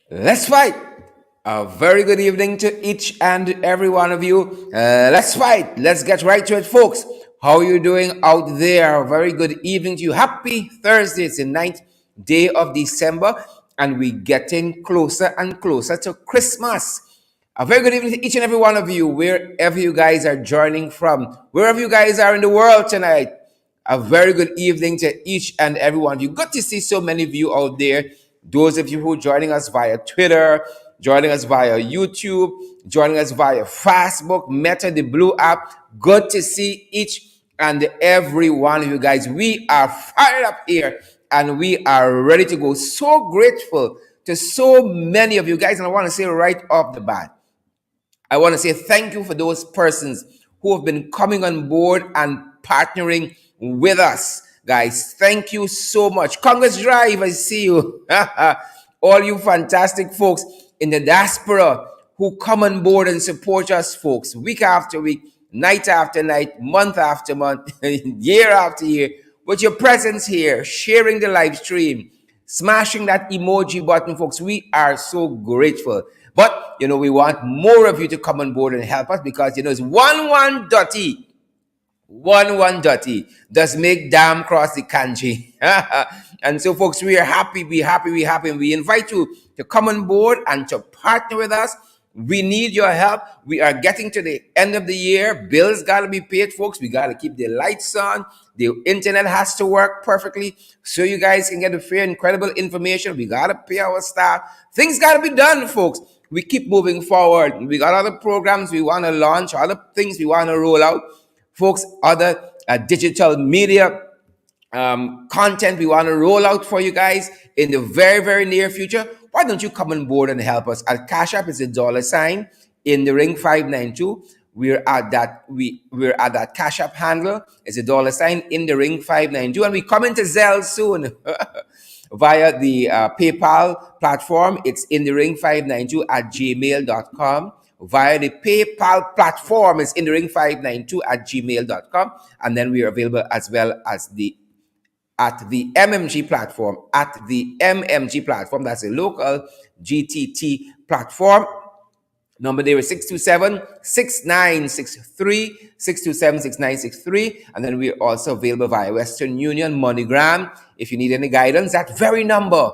Let's fight. A very good evening to each and every one of you. Let's fight. Let's get right to it, folks. How are you doing out there? A very good evening to you. Happy Thursday. It's the 9th day of December, and we're getting closer and closer to Christmas. A very good evening to each and every one of you, wherever you guys are joining from, wherever you guys are in the world tonight. A very good evening to each and every one of you. Good to see so many of you out there. Those of you who are joining us via Twitter, joining us via YouTube, joining us via Facebook, Meta, the Blue app. Good to see each and every one of you guys. We are fired up here and we are ready to go. So grateful to so many of you guys. And I want to say right off the bat, I want to say thank you for those persons who have been coming on board and partnering with us. Guys, thank you so much. Congress Drive, I see you. All you fantastic folks in the diaspora who come on board and support us, folks, week after week, night after night, month after month, year after year, with your presence here, sharing the live stream, smashing that emoji button, folks. We are so grateful. But, we want more of you to come on board and help us because, it's 11 does make damn cross the kanji. And so, folks, we are happy, and we invite you to come on board and to partner with us. We need your help. We are getting to the end of the year. Bills got to be paid, folks. We got to keep the lights on. The internet has to work perfectly so you guys can get the fair, incredible information. We got to pay our staff. Things got to be done, folks. We keep moving forward. We got other programs we want to launch, other things we want to roll out. Folks, other digital media content we want to roll out for you guys in the very, very near future. Why don't you come on board and help us? Our Cash App is $, in the ring 592. We're at that Cash App handle. It's $, in the ring 592, and we come into Zelle soon. Via the PayPal platform. It's in the ring 592 at gmail.com. Via the PayPal platform, it's in the ring 592 at gmail.com. And then we are available as well as at the MMG platform. At the MMG platform, that's a local GTT platform. Number there is 627-6963, 627-6963. And then we're also available via Western Union, MoneyGram. If you need any guidance, that very number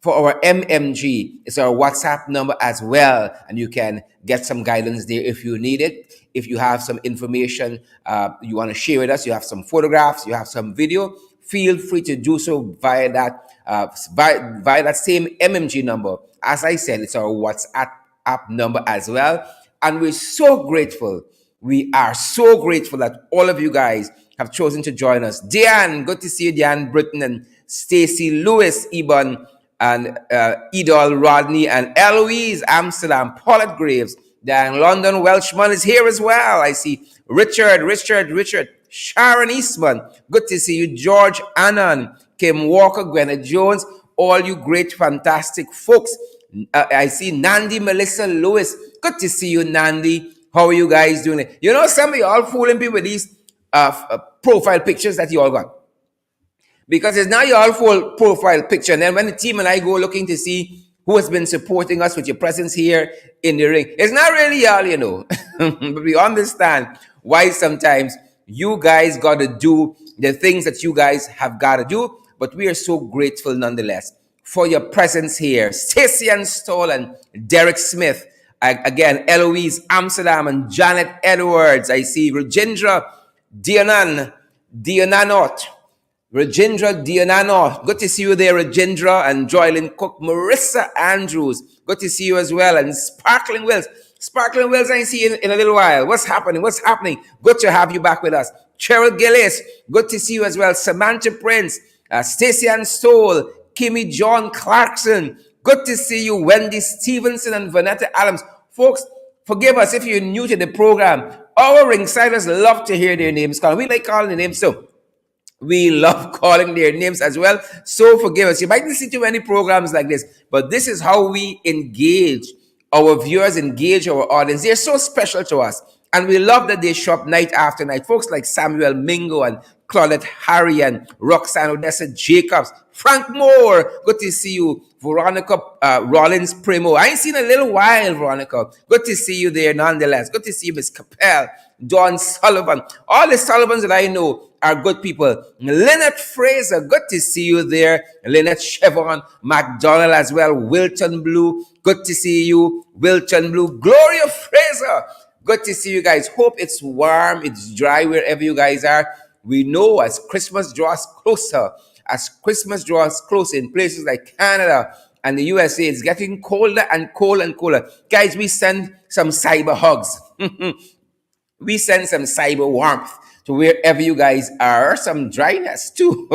for our MMG is our WhatsApp number as well. And you can get some guidance there if you need it. If you have some information you want to share with us, you have some photographs, you have some video, feel free to do so via that same MMG number. As I said, it's our WhatsApp app number as well. And we're so grateful. We are so grateful that all of you guys have chosen to join us. Diane, good to see you, Diane Britton, and Stacy Lewis, Eben, and Edol Rodney, and Eloise Amsterdam, Paulette Graves, Diane London Welshman is here as well. I see Richard, Sharon Eastman, good to see you, George Annan, Kim Walker, Gwenna Jones, all you great, fantastic folks. I see Nandi Melissa Lewis. Good to see you, Nandi. How are you guys doing? Some of y'all fooling people with these profile pictures that you all got. Because it's now your all full profile picture. And then when the team and I go looking to see who has been supporting us with your presence here in the ring, it's not really y'all, but we understand why sometimes you guys got to do the things that you guys have got to do. But we are so grateful nonetheless for your presence here. Stacey and Stoll and Derek Smith. Again, Eloise Amsterdam and Janet Edwards. I see Rajendra Diananot. Rajendra Diananot. Good to see you there, Rajendra, and Joylyn Cook. Marissa Andrews. Good to see you as well. And Sparkling Wills. Sparkling Wills, I see you in a little while. What's happening? Good to have you back with us. Cheryl Gillis. Good to see you as well. Samantha Prince. Stacey and Stoll. Kimmy John Clarkson. Good to see you. Wendy Stevenson and Vanetta Adams. Folks, forgive us if you're new to the program. Our ringsiders love to hear their names called. We like calling the names too. We love calling their names as well. So forgive us. You might listen to many programs like this, but this is how we engage our viewers, engage our audience. They're so special to us. And we love that they show up night after night. Folks like Samuel Mingo and Claudette Harry and Roxanne Odessa Jacobs, Frank Moore, good to see you. Veronica Rollins Primo, I ain't seen a little while, Veronica. Good to see you there nonetheless. Good to see you, Miss Capel, John Sullivan. All the Sullivans that I know are good people. Lynette Fraser, good to see you there. Lynette Chevron, McDonald as well. Wilton Blue, good to see you. Wilton Blue, Gloria Fraser, good to see you guys. Hope it's warm, it's dry wherever you guys are. We know as Christmas draws closer, in places like Canada and the USA, it's getting colder and colder and colder. Guys, we send some cyber hugs. We send some cyber warmth to wherever you guys are. Some dryness too.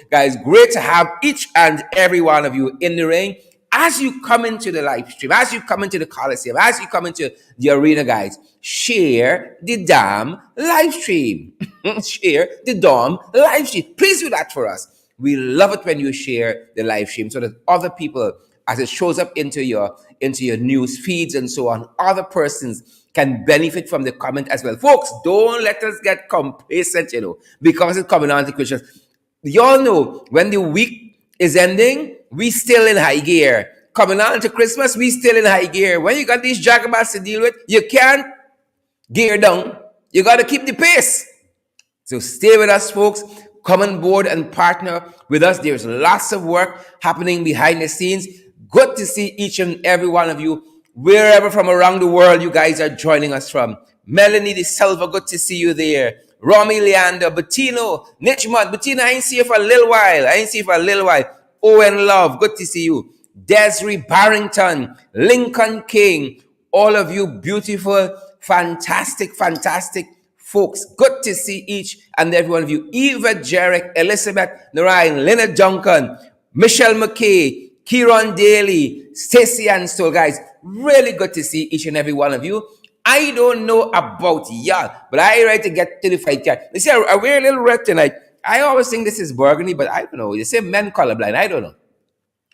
Guys, great to have each and every one of you in the ring. As you come into the live stream, as you come into the Coliseum, as you come into the arena, guys, share the damn live stream. Share the damn live stream. Please do that for us. We love it when you share the live stream so that other people, as it shows up into your news feeds and so on, other persons can benefit from the comment as well. Folks, don't let us get complacent, because it's coming on to Christmas. Y'all know when the week is ending, we still in high gear. Coming on to Christmas, we still in high gear. When you got these jacobats to deal with, you can't gear down. You got to keep the pace. So stay with us, folks. Come on board and partner with us. There's lots of work happening behind the scenes. Good to see each and every one of you, wherever from around the world you guys are joining us from. Melanie De Silva, good to see you there. Romy Leander, Bettino, Nichmont. Bettina, I ain't see you for a little while. Owen Love, good to see you. Desiree Barrington, Lincoln King, all of you beautiful, fantastic folks. Good to see each and every one of you. Eva Jarek, Elizabeth Narayan, Leonard Duncan, Michelle McKay, Kieran Daly, Stacey Anstol, guys. Really good to see each and every one of you. I don't know about y'all, but I ready to get to the fight card. You see, I wear a little red tonight. I always think this is burgundy, but I don't know. You say men colorblind. I don't know.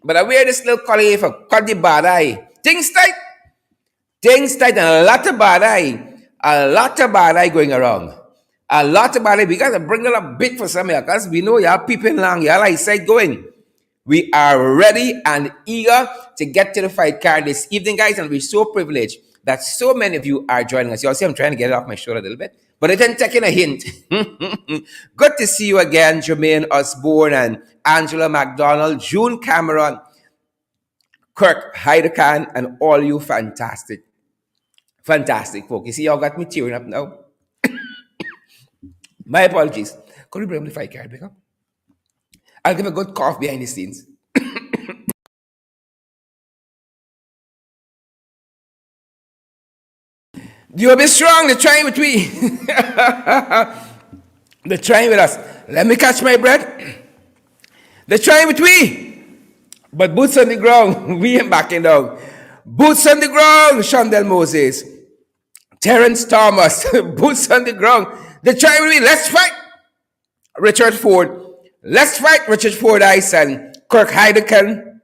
But I wear this little color here for cut the bad eye. Things tight, and a lot of bad eye going around. A lot of bad eye. We got to bring it up big for some of you, because we know y'all peeping long. Y'all eyesight going. We are ready and eager to get to the fight card this evening, guys, and we're so privileged that so many of you are joining us. You'll see I'm trying to get it off my shoulder a little bit, but it ain't taking a hint. Good to see you again, Jermaine Osborne and Angela McDonald, June Cameron, Kirk Heidekan, and all you fantastic folks. You see, y'all got me tearing up now. My apologies. Could you bring the fight card back up? I'll give a good cough behind the scenes. You'll be strong. They're trying with me. They're trying with us. Let me catch my breath. They're trying with me. But boots on the ground. We ain't backing down. Boots on the ground. Shondell Moses. Terrence Thomas. Boots on the ground. They're trying with me. Let's fight. Richard Ford. Let's fight Richard Fordyce and Kirk Heidekan,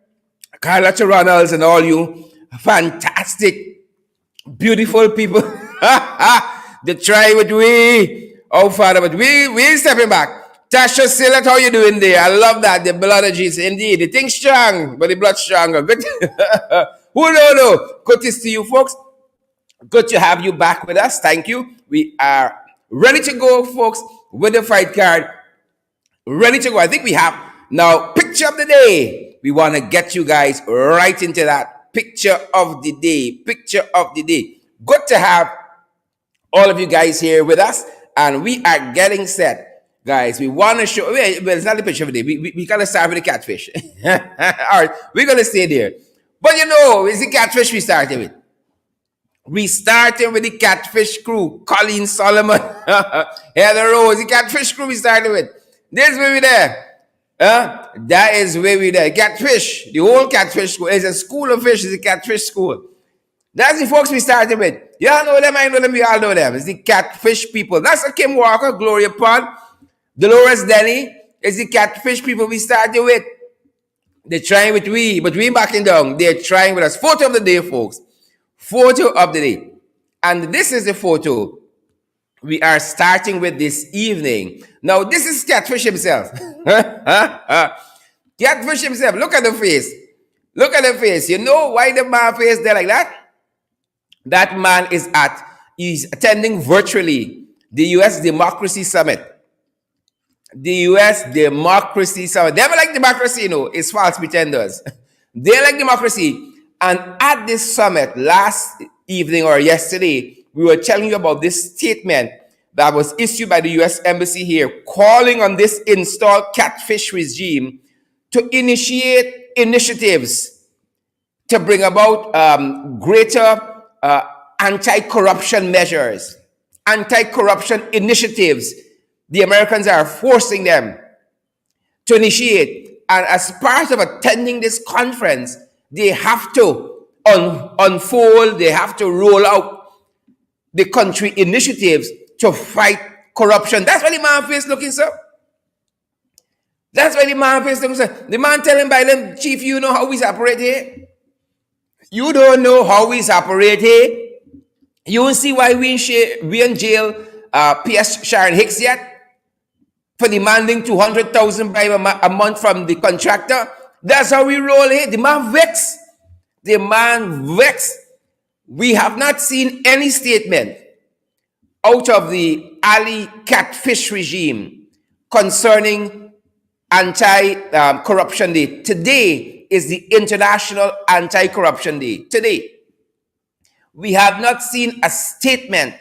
Carlotta Ronalds, and all you fantastic, beautiful people. They try with we. Oh, Father, but we ain't stepping back. Tasha Sillett, how you doing there? I love that. The blood of Jesus. Indeed. The thing's strong, but the blood's stronger. Good. Who don't know? Good to see you, folks. Good to have you back with us. Thank you. We are ready to go, folks, with the fight card. Ready to go. I think we have now picture of the day. We want to get you guys right into that picture of the day. Good to have all of you guys here with us, and we are getting set, guys. We want to show. Well, it's not the picture of the day. We gotta start with the catfish. All right, we're gonna stay there. But it's the catfish we started with. We started with the catfish crew. Colleen Solomon, Heather Rose, the catfish crew we started with. This where we there. That is where we there. Catfish. The whole catfish school. It's a school of fish. It's a catfish school. That's the folks we started with. Y'all know them, I know them, we all know them. It's the catfish people. That's Kim Walker, Gloria Pond, Dolores Denny. It's the catfish people we started with. They're trying with we, but we backing down. They're trying with us. Photo of the day, folks. Photo of the day. And this is the photo we are starting with this evening. Now, this is Catfish himself. Catfish himself. Look at the face. Look at the face. You know why the man face there like that? That man he's attending virtually the U.S. Democracy Summit. The U.S. Democracy Summit. They never like democracy, it's false pretenders. They like democracy. And at this summit last evening or yesterday, we were telling you about this statement that was issued by the U.S. Embassy here, calling on this installed catfish regime to initiate initiatives to bring about greater anti-corruption measures, anti-corruption initiatives. The Americans are forcing them to initiate. And as part of attending this conference, they have to unfold, they have to roll out the country initiatives to fight corruption. That's why the man face looking, sir. That's why the man face looking, sir. The man telling Biden, Chief, you know how we operate here? You don't know how we operate here? You don't see why we in jail P.S. Sharon Hicks yet? For demanding $200,000 a month from the contractor. That's how we roll here. The man vexed. The man vexed. We have not seen any statement out of the Ali Catfish regime concerning anti-corruption day. Today is the International Anti-Corruption Day. Today. We have not seen a statement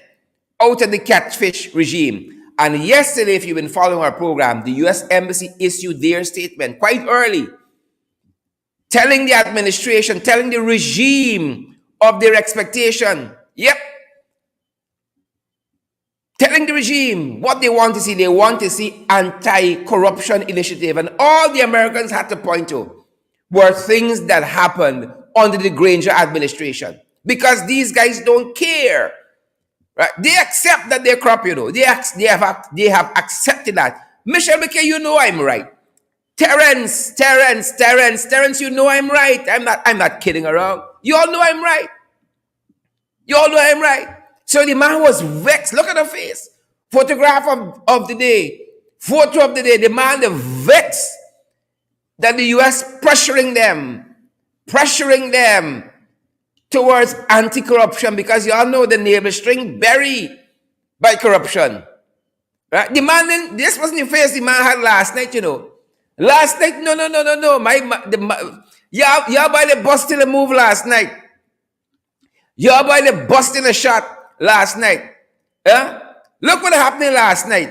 out of the catfish regime. And yesterday, if you've been following our program, the U.S. Embassy issued their statement quite early, telling the administration, telling the regime of their expectation. Yep. Telling the regime what they want to see. They want to see anti-corruption initiative. And all the Americans had to point to were things that happened under the Granger administration. Because these guys don't care. Right? They accept that they're corrupt, They have accepted that. Michelle McKay, you know I'm right. Terrence, you know I'm right. I'm not kidding around. You all know I'm right. You all know I'm right. So the man was vexed. Look at the face. Photograph of the day. Photo of the day. The man is vexed that the U.S. pressuring them towards anti-corruption, because you all know the navel string buried by corruption. Right? The man, this wasn't the face the man had last night, Last night, no. Y'all by the busting a move last night. Y'all by the busting a shot last night. Look what happened last night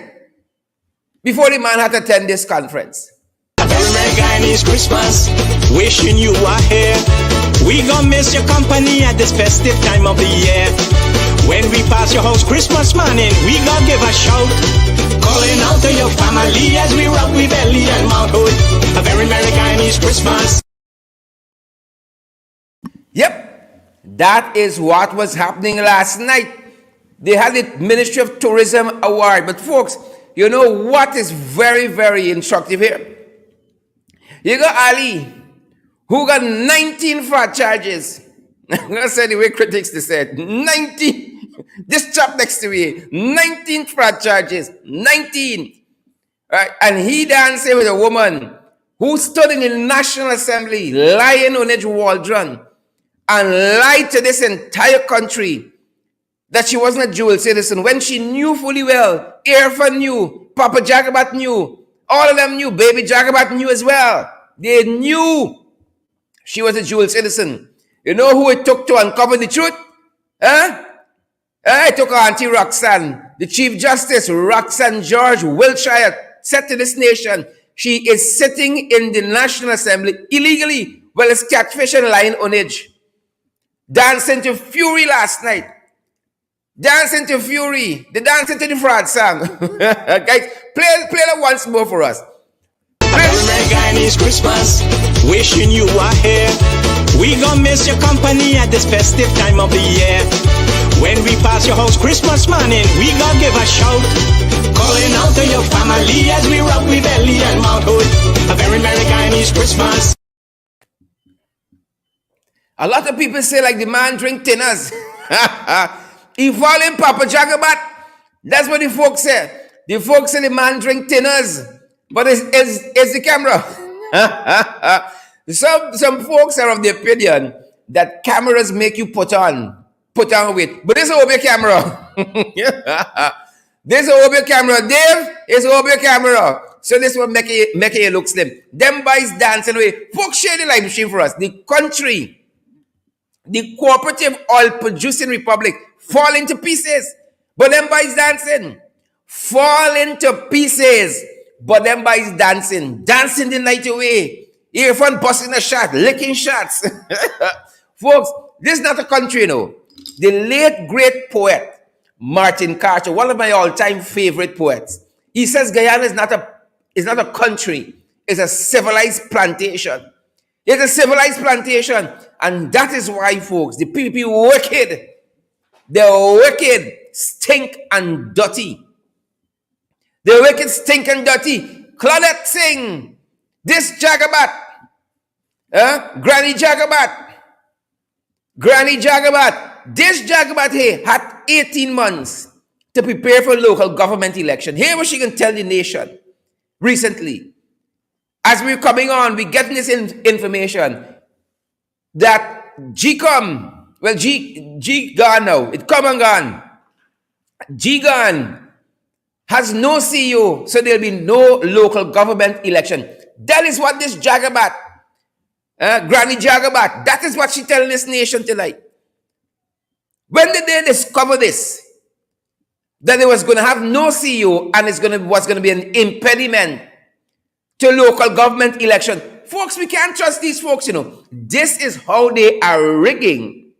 before the man had to attend this conference. Merry Chinese Christmas, wishing you are here. We gon' miss your company at this festive time of the year. When we pass your house Christmas morning, we gon' give a shout, calling out to your family as we rock with Ellie and Mount Hood. A very Merry Chinese Christmas. Yep, that is what was happening last night. They had the Ministry of Tourism award. But folks, you know what is very, very instructive here? You got Ali, who got 19 fraud charges. I'm going to say the way critics they said. 19. This chap next to me. 19 fraud charges. 19. Right? And he dancing with a woman who stood in the National Assembly, lying on Edge Waldron, and lied to this entire country that she wasn't a dual citizen when she knew fully well. Irfan knew. Papa Jagabat knew. All of them knew. Baby Jagabat knew as well. They knew she was a dual citizen. You know who it took to uncover the truth? It took Auntie Roxanne. The Chief Justice, Roxanne George Wiltshire, said to this nation, she is sitting in the National Assembly illegally while it's catfish and lying on edge. Dancing to Fury last night. Dancing to Fury. The dancing to the fraud song. Guys, play that once more for us. Merry Chinese Christmas, wishing you are here. We gon' miss your company at this festive time of the year. When we pass your house Christmas morning, we gon' give a shout, calling out to your family as we rock with Ellie and Mount Hood. A very Merry Chinese Christmas. A lot of people say like the man drink tinners. He fall in Papa Jagabat. That's what the folks say. The folks say the man drink tinners, but it's the camera. Some folks are of the opinion that cameras make you put on weight, but this is over camera. This is over camera, Dave. It's over camera. So this will make it look slim. Them boys dancing away. Folks share the live stream for us. The country, the cooperative oil producing republic, fall into pieces. But them boys dancing. Fall into pieces. But them boys dancing. Dancing the night away. Earphone busting a shot. Licking shots. Folks, this is not a country, you know. The late great poet, Martin Carter, one of my all-time favorite poets, he says Guyana is not a country. It's a civilized plantation. It's a civilized plantation. And that is why, folks, the people wicked. They're wicked, stink, and dirty. They're wicked, stink, and dirty. Claudette Singh, this Jagabat, Granny Jagabat, this Jagabat here had 18 months to prepare for local government election. Here what she can tell the nation recently. As we're coming on, we're getting this information that GCOM, well, G gone now. It come and gone. G gone has no CEO, so there'll be no local government election. That is what this Jagabat, Granny Jagabat, that is what she telling this nation tonight. When did they discover this? That it was going to have no CEO and was going to be an impediment to local government election. Folks, we can't trust these folks, you know. This is how they are rigging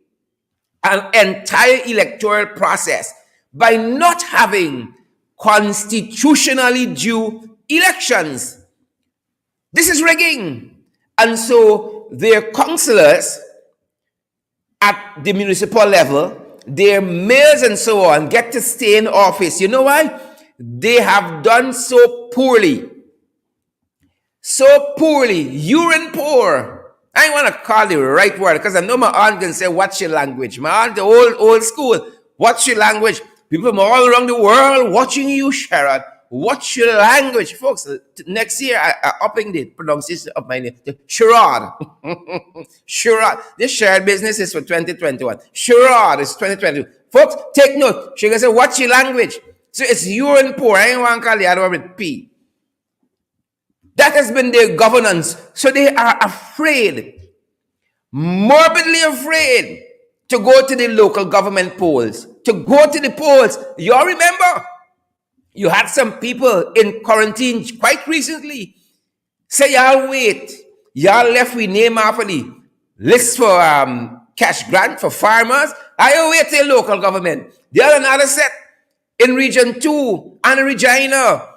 an entire electoral process by not having constitutionally due elections. This is rigging. And so their councillors at the municipal level, their mayors and so on, get to stay in office. You know why? They have done so poorly. So poorly, urine poor. I want to call the right word because I know my aunt can say, what's your language? My aunt, the old school, what's your language? People from all around the world watching you, Sherrod. What's your language? Folks, next year, I'm upping the pronunciation of my name to Sherrod. Sherrod. This shared business is for 2021. Sherrod is 2022. Folks, take note. She can say, what's your language? So it's urine poor. I ain't want to call the other one with P. That has been their governance. So they are afraid, morbidly afraid, to go to the local government polls. To go to the polls. You all remember? You had some people in quarantine quite recently say, y'all wait. Y'all left we name after the list for cash grant for farmers. I wait till local government. The other another set in Region 2 and Regina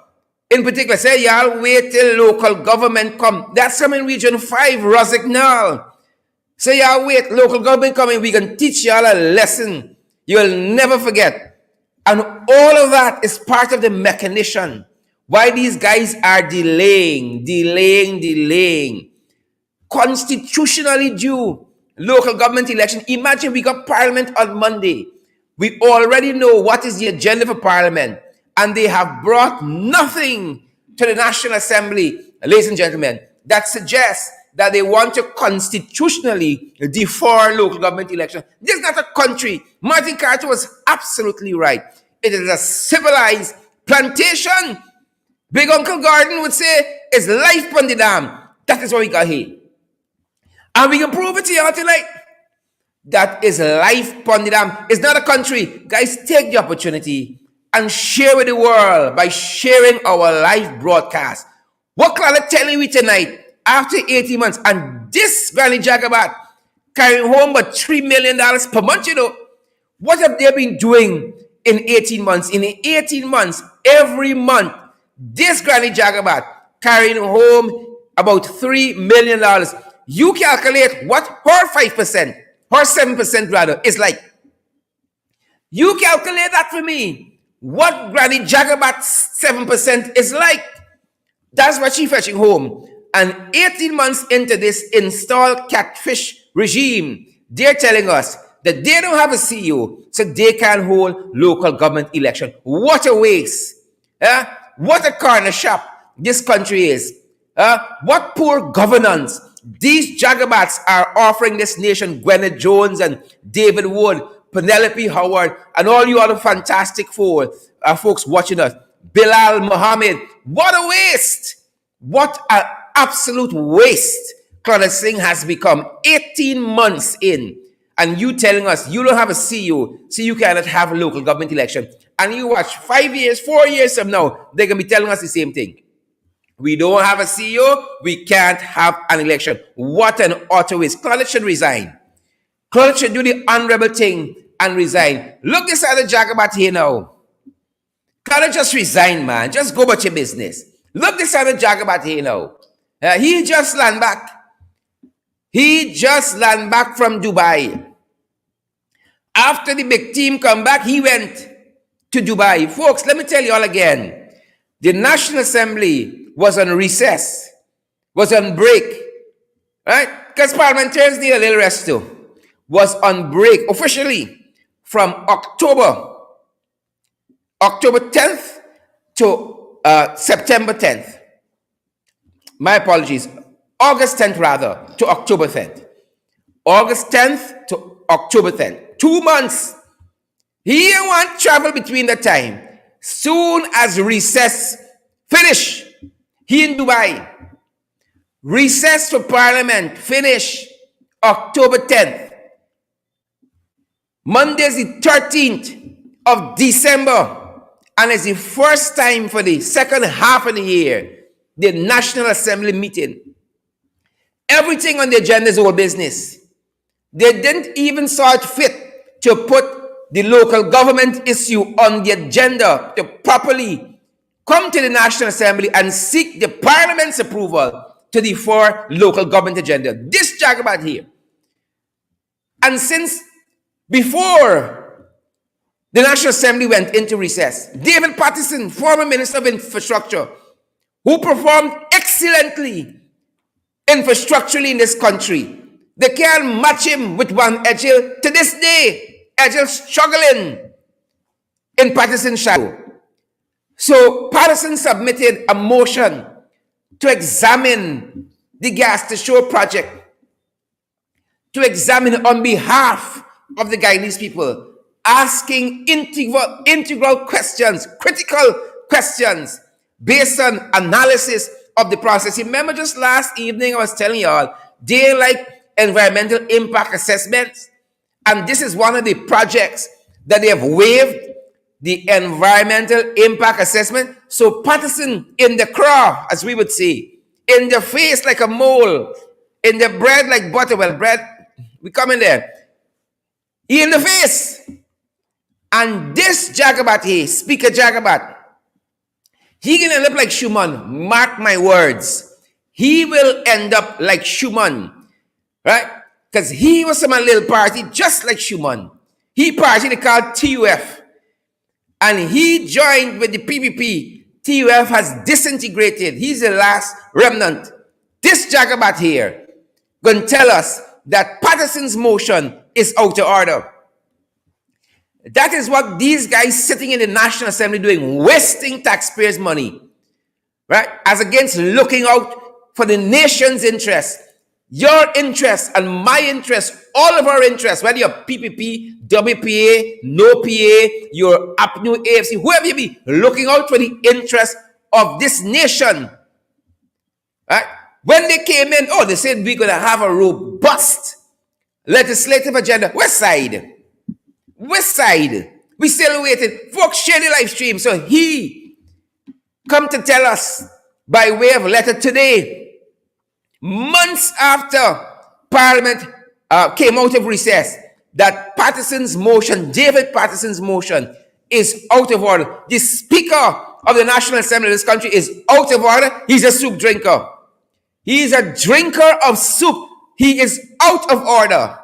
in particular say, y'all wait till local government come. That's some in Region 5, Rosignol. Say, y'all wait, local government coming. We can teach y'all a lesson you'll never forget. And all of that is part of the mechanism why these guys are delaying. Constitutionally due local government election. Imagine we got parliament on Monday. We already know what is the agenda for parliament. And they have brought nothing to the National Assembly, ladies and gentlemen, that suggests that they want to constitutionally defer local government election. This is not a country. Martin Carter was absolutely right. It is a civilized plantation. Big Uncle Gordon would say, it's life on the dam. That is what we got here. And we can prove it to you tonight. That is life on the dam. It's not a country. Guys, take the opportunity and share with the world by sharing our live broadcast. What Claudette telling we tonight, after 18 months, and this Granny Jagabat carrying home but $3 million per month, you know, what have they been doing in 18 months? In 18 months, every month, this Granny Jagabat carrying home about $3 million. You calculate what her 5%, her 7% rather, is like. You calculate that for me. What Granny Jagabat's 7% is like. That's what she's fetching home. And 18 months into this installed catfish regime, they're telling us that they don't have a CEO, so they can hold local government election. What a waste. What a corner shop this country is. What poor governance. These jagabats are offering this nation, Gwyneth Jones and David Wood, Penelope Howard, and all you other fantastic folks watching us. Bilal Muhammad. What a waste. What an absolute waste Claudette Singh has become 18 months in. And you telling us you don't have a CEO, so you cannot have a local government election. And you watch 5 years, 4 years from now, they're going to be telling us the same thing. We don't have a CEO, we can't have an election. What an utter waste. Claudette should resign. Claudette should do the honorable thing and resign. Look this other jagabat here now. Claudette just resign, man. Just go about your business. Look this other jagabat here now. He just land back. He just land back from Dubai. After the big team come back, he went to Dubai. Folks, let me tell you all again. The National Assembly was on recess, was on break, right? Because parliamentarians need a little rest too. Was on break officially from October 10th to September 10th. My apologies. August 10th rather to October 10th. August 10th to October 10th. 2 months. He want travel between the time. Soon as recess finish, he in Dubai. Recess for Parliament finish October 10th. Monday is the 13th of December. And it's the first time for the second half of the year, the National Assembly meeting. Everything on the agenda is all business. They didn't even saw it fit to put the local government issue on the agenda to properly come to the National Assembly and seek the Parliament's approval to the 4 local government agenda. This jagabat here. And since before the National Assembly went into recess, David Paterson, former Minister of Infrastructure, who performed excellently infrastructurally in this country, they can't match him with one Edghill. To this day, Edghill struggling in Paterson's shadow. So Paterson submitted a motion to examine the Gas to Shore project, to examine on behalf of the Guyanese people, asking integral questions, critical questions, based on analysis of the process. Remember just last evening I was telling y'all, they like environmental impact assessments, and this is one of the projects that they have waived the environmental impact assessment. So Paterson in the craw, as we would say, in the face like a mole, in the bread like butter. Well, bread, we come in there. He in the face. And this jagabat here, Speaker Jagabat, he gonna end up like Schuman. Mark my words. He will end up like Schuman. Right? Because he was from a little party just like Schuman. He party they called TUF. And he joined with the PPP. TUF has disintegrated. He's the last remnant. This jagabat here gonna tell us that Paterson's motion is out of order. That is what these guys sitting in the National Assembly doing, wasting taxpayers' money, right? As against looking out for the nation's interest, your interest and my interest, all of our interests, whether you're PPP, WPA, no PA, your APNU, AFC, whoever you be, looking out for the interest of this nation, right? When they came in, they said we're going to have a robust legislative agenda. West Side. We still waiting. Folks, share the live stream. So he come to tell us by way of letter today, months after Parliament came out of recess, that Paterson's motion, David Paterson's motion, is out of order. The Speaker of the National Assembly of this country is out of order. He's a soup drinker. He is a drinker of soup. He is out of order.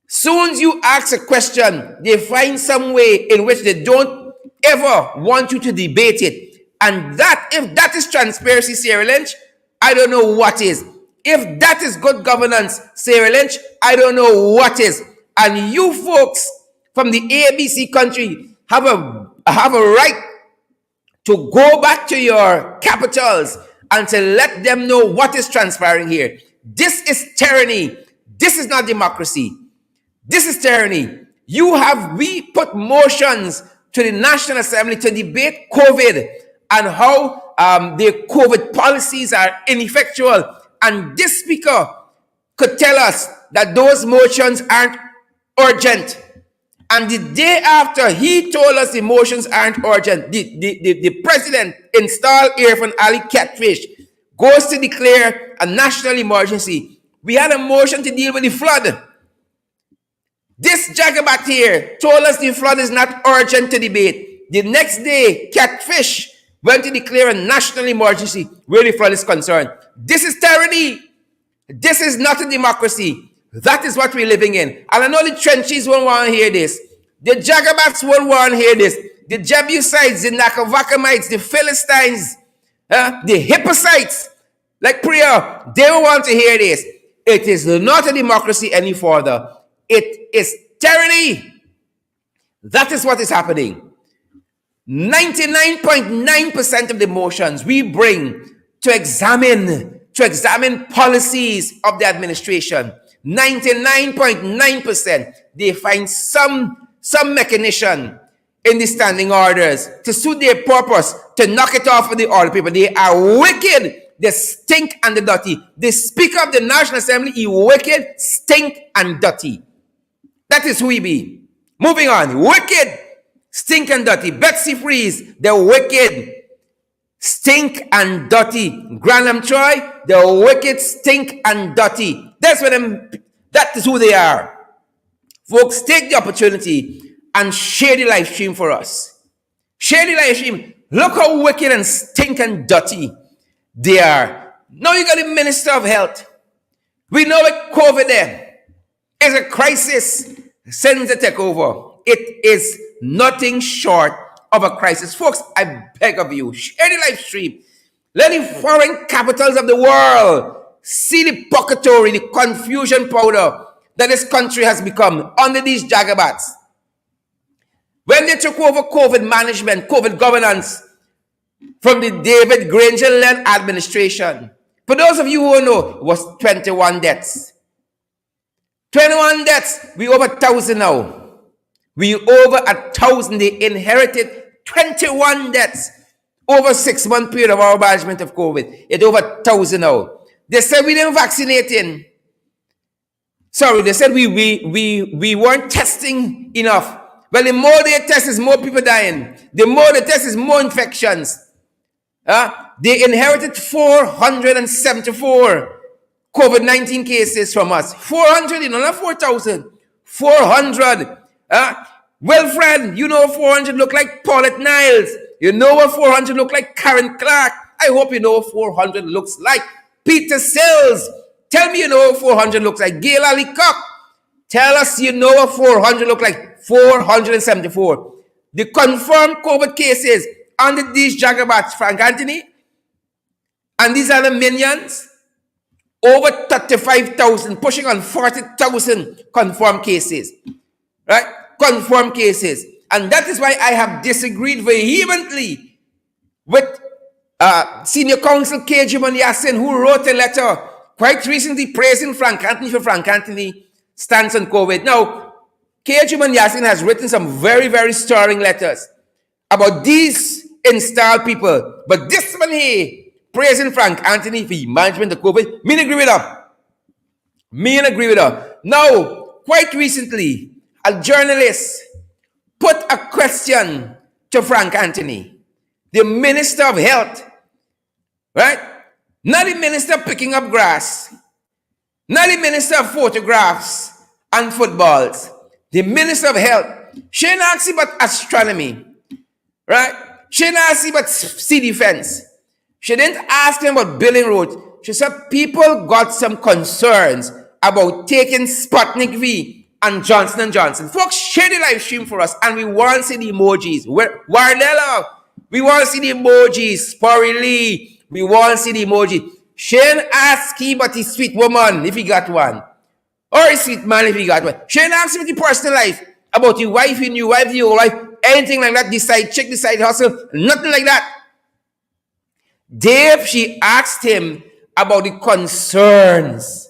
Soon as you ask a question, they find some way in which they don't ever want you to debate it. And that, if that is transparency, Sarah Lynch, I don't know what is. If that is good governance, Sarah Lynch, I don't know what is. And you folks from the ABC country have a right to go back to your capitals and to let them know what is transpiring here. This is tyranny. This is not democracy. This is tyranny. We put motions to the National Assembly to debate COVID and how the COVID policies are ineffectual. And this speaker could tell us that those motions aren't urgent. And the day after he told us the motions aren't urgent, the president installed Irfan Ali Catfish, goes to declare a national emergency. We had a motion to deal with the flood. This jagabat here told us the flood is not urgent to debate. The next day, Catfish went to declare a national emergency where the flood is concerned. This is tyranny. This is not a democracy. That is what we're living in. And I know the trenches won't want to hear this. The Jagabats won't want to hear this. The Jebusites, the Nakavakamites, the Philistines, the Hippocytes, like Priya, they don't want to hear this. It is not a democracy any further. It is tyranny. That is what is happening. 99.9% of the motions we bring to examine policies of the administration, 99.9%, they find some mechanism in the standing orders to suit their purpose, to knock it off with the order people. They are wicked, they stink and the dirty. The Speaker of the National Assembly is wicked, stink and dirty. That is who he be. Moving on. Wicked, stink and dirty. Betsy Freeze, the wicked, stink and dirty. Granham Troy, the wicked, stink and dirty. That is who they are. Folks, take the opportunity and share the live stream for us. Share the live stream. Look how wicked and stink and dirty they are. Now you got the Minister of Health. We know it COVID there is a crisis since the takeover. It is nothing short of a crisis. Folks, I beg of you, share the live stream. Let the foreign capitals of the world see the purgatory, the confusion powder that this country has become under these jagabats. When they took over COVID management, COVID governance from the David Granger-led administration, for those of you who know, it was 21 deaths. 21 deaths. We over 1,000 now. We over 1,000. They inherited 21 deaths over 6-month period of our management of COVID. It's over 1,000 now. They said we didn't vaccinate in. Sorry, they said we weren't testing enough. Well, the more they test is more people dying. The more they test is more infections. They inherited 474 COVID-19 cases from us. 400, not 4,000. 400. Wilfred, you know 400 look like Paulette Niles. You know what 400 look like Karen Clark. I hope you know what 400 looks like Peter Sills. Tell me you know what 400 looks like Gail Ali Cock. Tell us you know what 400 look like. 474. The confirmed COVID cases under these jagabats, Frank Anthony, and these other minions, over 35,000, pushing on 40,000 confirmed cases. Right? Confirmed cases. And that is why I have disagreed vehemently with Senior Counsel K. Jimon Yassin, who wrote a letter quite recently praising Frank Anthony for Frank Anthony stance on COVID. Now, K. Jimon Yassin has written some very, very stirring letters about these installed people. But this one here, praising Frank Anthony for management of COVID, me agree with her. Now, quite recently, a journalist put a question to Frank Anthony, the Minister of Health, right? Not the minister picking up grass, not the minister of photographs and footballs, the Minister of Health. She didn't ask you about astronomy, right? She didn't ask you about sea defense. She didn't ask him about building roads. She said people got some concerns about taking Sputnik V and Johnson & Johnson. Folks, share the live stream for us, and we want to see the emojis. Wardella, we want to see the emojis. Sporry Lee, we want to see the emoji. Shane asked him about his sweet woman, if he got one. Or a sweet man if he got one. She ain't ask him your personal life. About your wife, your new wife, your wife, anything like that. Decide chick, decide hustle. Nothing like that. Dave, she asked him about the concerns.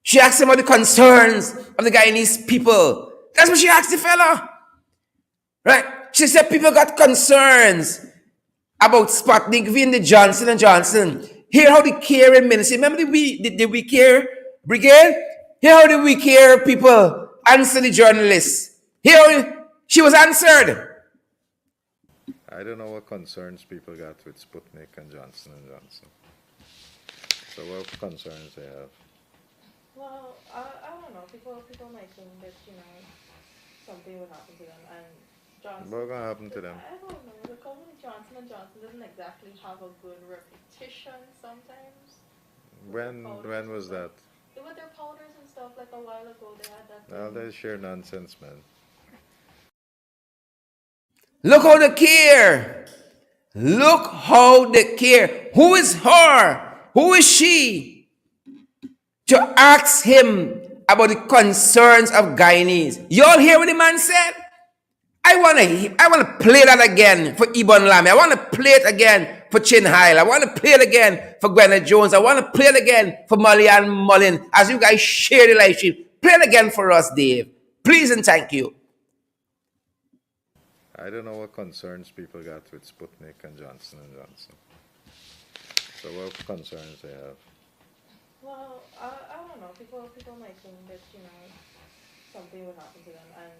She asked him about the concerns of the Guyanese people. That's what she asked the fella. Right? She said people got concerns about Sputnik V and the Johnson & Johnson. Hear how the care ministry, remember the We Care brigade? Hear how the We Care people answer the journalists. Hear how she was answered. I don't know what concerns people got with Sputnik and Johnson & Johnson. So what concerns they have? Well, I don't know. People might think that, something would happen to them. And Johnson... What's going to happen to them? I don't know. The company Johnson & Johnson doesn't exactly have a good reputation sometimes. When was that? With their powders and stuff, like a while ago, they had that... Well, they share nonsense, man. Look how they care. Look how they care. Who is her? Who is she? To ask him about the concerns of Guyanese. Y'all hear what the man said? I wanna play that again for Ibon Lamy. I want to play it again for Chin Heil. I want to play it again for Gwyneth Jones. I want to play it again for Molly-Ann Mullen. As you guys share the live stream, play it again for us, Dave. Please and thank you. I don't know what concerns people got with Sputnik and Johnson & Johnson. So what concerns they have? Well, I don't know. People might think that, something would happen to them. And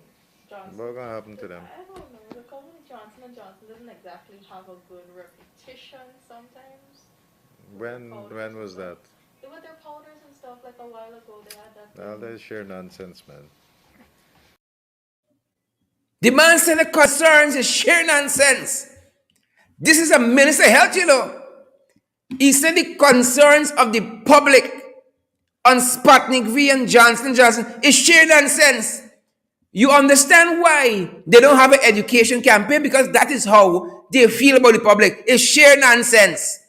Johnson... What's going to happen to them? I don't know. The company Johnson & Johnson doesn't exactly have a good reputation sometimes. When was that? With their powders and stuff, like a while ago, they had that... Well, they share nonsense, man. The man said the concerns is sheer nonsense. This is a minister of health, He said the concerns of the public on Sputnik V and Johnson & Johnson is sheer nonsense. You understand why they don't have an education campaign? Because that is how they feel about the public. It's sheer nonsense.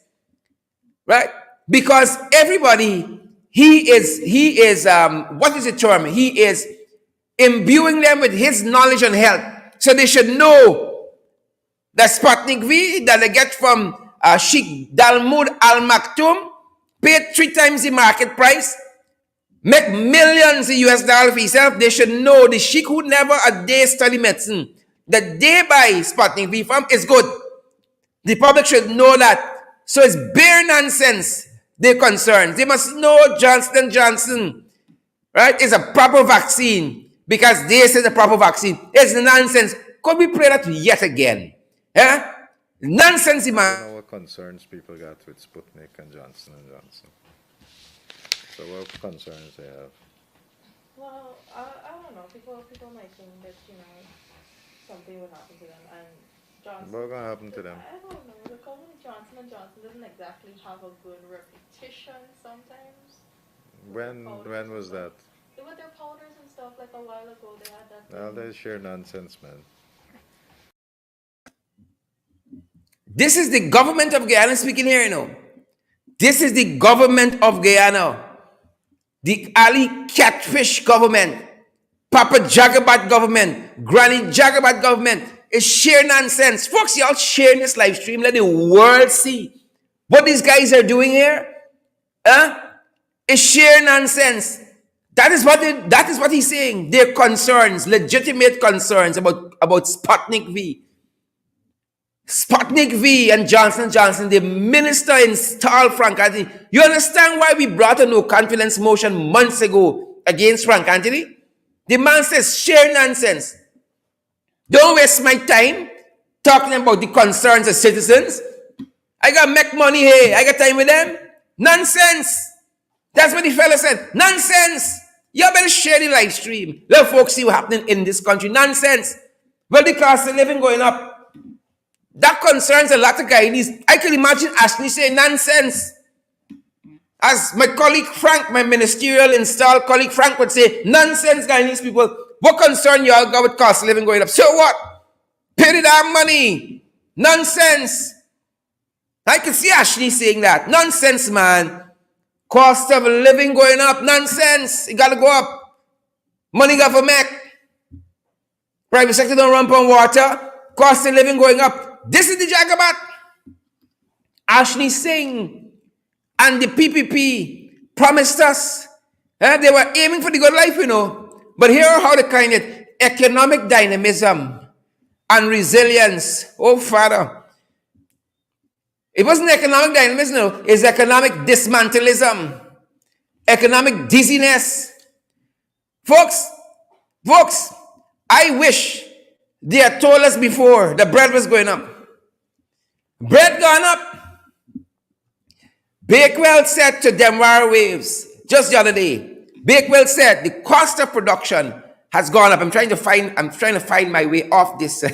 Right? Because everybody, he is what is the term? He is imbuing them with his knowledge on health. So they should know that Sputnik V that they get from Sheikh Dalmood Al Maktoum, paid 3 times the market price, make millions of US dollars for himself. They should know the Sheikh who never a day study medicine, that they buy Sputnik V from is good. The public should know that. So it's bare nonsense, their concerns. They must know Johnson & Johnson, right, is a proper vaccine because they say the proper vaccine. It's nonsense. Could we play that yet again? Yeah? Nonsense, man. I don't know what concerns people got with Sputnik and Johnson & Johnson. So what concerns they have? Well, I don't know. People might think that, something would happen to them. And Johnson... What's going to happen to them? I don't know. The company Johnson & Johnson doesn't exactly have a good reputation sometimes. When was that? With their powders and stuff, like a while ago, they had that... Well, they share nonsense, man. This is the government of Guyana speaking here, This is the government of Guyana. The Ali Catfish government. Papa Jagabat government. Granny Jagabat government. It's sheer nonsense. Folks, y'all sharing this live stream. Let the world see what these guys are doing here. It's sheer nonsense. That is what he's saying. Their concerns, legitimate concerns about Sputnik V. Sputnik V and Johnson & Johnson, the minister installed Frank Anthony. You understand why we brought a no confidence motion months ago against Frank Anthony? The man says sheer nonsense. Don't waste my time talking about the concerns of citizens. I got to make money here. I got time with them. Nonsense. That's what the fella said. Nonsense. You better share the live stream. Let folks see what's happening in this country. Nonsense. Well, the cost of living going up. That concerns a lot of Guyanese. I can imagine Ashley saying nonsense. As my colleague Frank, my ministerial installed colleague Frank would say, nonsense, Guyanese people. What concern y'all got with cost of living going up? So what? Pay the damn money. Nonsense. I can see Ashley saying that. Nonsense, man. Cost of living going up. Nonsense. It got to go up. Money got for make. Private sector don't run on water. Cost of living going up. This is the Jagabat. Ashley Singh and the PPP promised us. They were aiming for the good life, you know. But here are how the kind of economic dynamism and resilience. Oh, Father. It wasn't economic dynamism, no. It's economic dismantleism. Economic dizziness. Folks, I wish they had told us before the bread was going up. Bread gone up. Bakewell said to Demwar Waves just the other day, Bakewell said the cost of production has gone up. I'm trying to find my way off this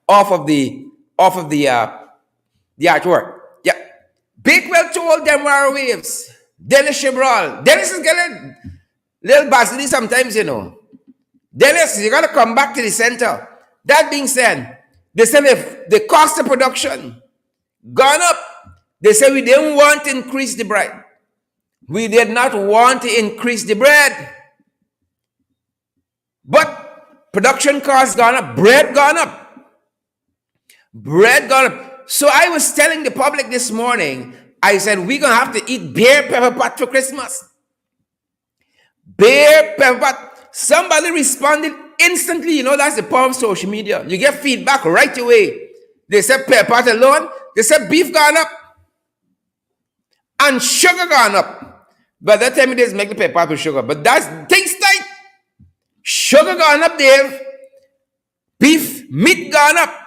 off of the artwork. Yeah. Bakewell told Demwar Waves, Dennis Chibral. Dennis is getting a little bastard sometimes, you know. Dennis, you gotta come back to the center. That being said, they said if the cost of production gone up, they said we didn't want to increase the bread. We did not want to increase the bread. But production costs gone up, bread gone up. Bread gone up. So I was telling the public this morning, I said, we're going to have to eat beer pepper pot for Christmas. Beer pepper pot. Somebody responded instantly. You know, that's the power of social media. You get feedback right away. They said pepper pot alone. They said beef gone up. And sugar gone up. But that time it is make the pepper pot with sugar. But that's things tight. Sugar gone up, Dave. Beef, meat gone up.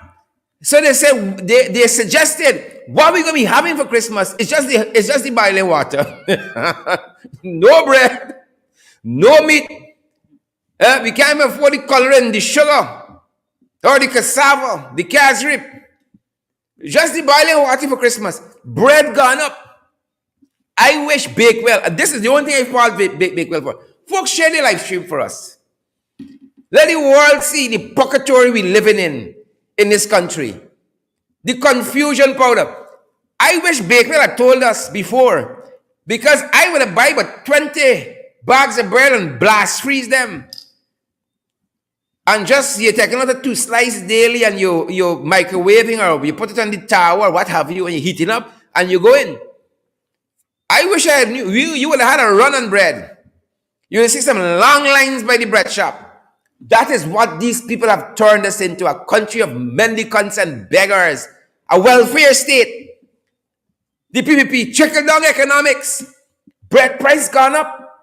So they said they suggested what we're gonna be having for Christmas. It's just the boiling water. No bread, no meat. We can't even afford the coloring, the sugar, or the cassava, the calf's rib. Just the boiling water for Christmas. Bread gone up. I wish Bakewell, and this is the only thing I fault Bakewell for. Folks, share the live stream for us. Let the world see the purgatory we're living in this country. The confusion powder. I wish Bakewell had told us before, because I would have buy but 20 bags of bread and blast freeze them. And just you're taking another 2 slices daily and you're microwaving or you put it on the tower or what have you and you're heating up and you go in. I wish I knew you would have had a run on bread. You will see some long lines by the bread shop. That is what these people have turned us into, a country of mendicants and beggars, a welfare state. The PPP, trickle-down economics, bread price gone up,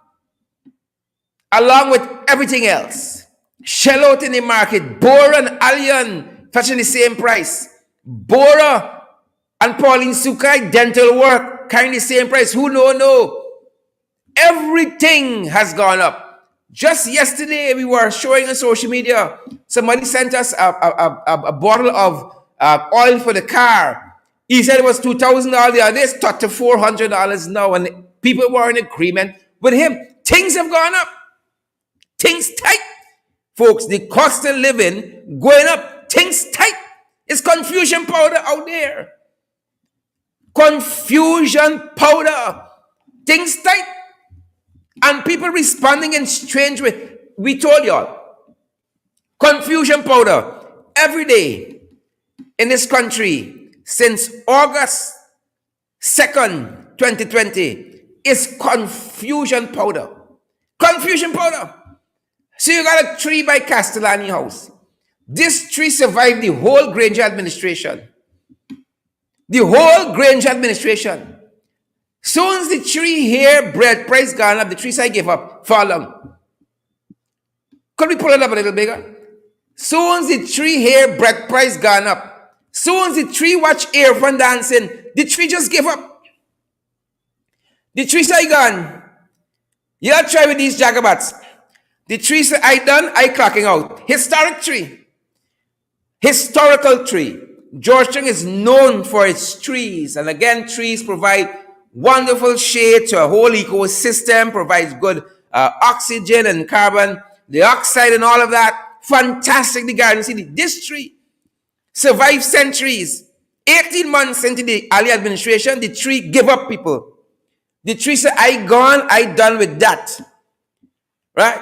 along with everything else. Shell out in the market, Bora and Allian fetching the same price. Bora and Pauline Sukai, dental work, carrying the same price. Who know? Everything has gone up. Just yesterday, we were showing on social media, somebody sent us a bottle of oil for the car. He said it was $2,000 the other day. It's to $400 now. And people were in agreement with him. Things have gone up. Things tight. Folks, the cost of living going up. Things tight. It's confusion powder out there. Confusion powder. Things tight. And people responding in strange way. We told y'all. Confusion powder. Every day in this country since August 2nd, 2020 is confusion powder. Confusion powder. So you got a tree by Castellani House. This tree survived the whole Granger administration. The whole Granger administration. Soon as the tree here, bread price gone up, the tree side gave up, fall down. Could we pull it up a little bigger? Soon as the tree here, bread price gone up. Soon as the tree watch Airfund dancing, the tree just gave up. The tree side gone. You gotta try with these Jagabats. The tree side I done, I cracking out. Historic tree. Historical tree. Georgetown is known for its trees. And again, trees provide wonderful shade to a whole ecosystem, provides good oxygen and carbon dioxide and all of that. Fantastic, the Garden City. This tree survived centuries. 18 months into the Ali administration, the tree gave up, people. The tree said, I gone, I done with that. Right?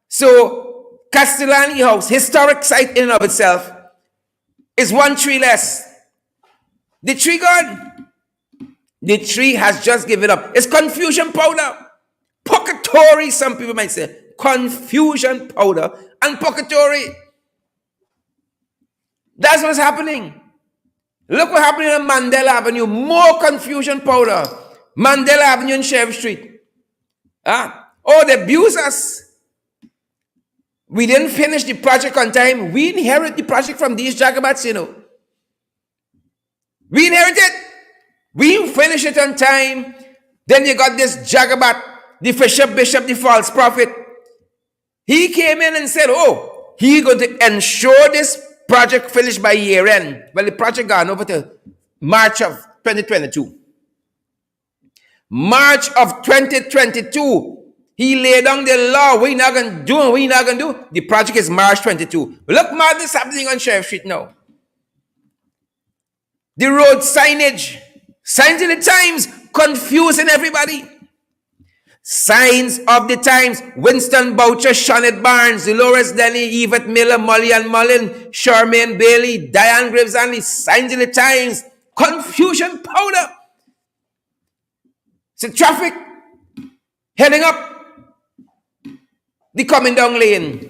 So, Castellani House, historic site in and of itself, is one tree less. The tree gone. The tree has just given up. It's confusion powder. Purgatory, some people might say. Confusion powder and purgatory. That's what's happening. Look what happened on Mandela Avenue. More confusion powder. Mandela Avenue and Sheriff Street. Oh, they abuse us. We didn't finish the project on time. We inherit the project from these jagabats, you know. We inherited. We finish it on time. Then you got this jagabat, the Fisher Bishop, the false prophet. He came in and said, oh, he's going to ensure this project finished by year end. Well, the project gone over to March of 2022. March of 2022. He laid down the law. We're not going to do and we're not going to do. The project is March 22. Look, madness happening on Sheriff Street now. The road signage. Signs of the times. Confusing everybody. Signs of the times. Winston Boucher, Shawnette Barnes, Dolores Denny, Yvette Miller, Molly Ann Mullen, Charmaine Bailey, Diane Graves Anley. Signs of the times. Confusion powder. So traffic heading up the coming down lane.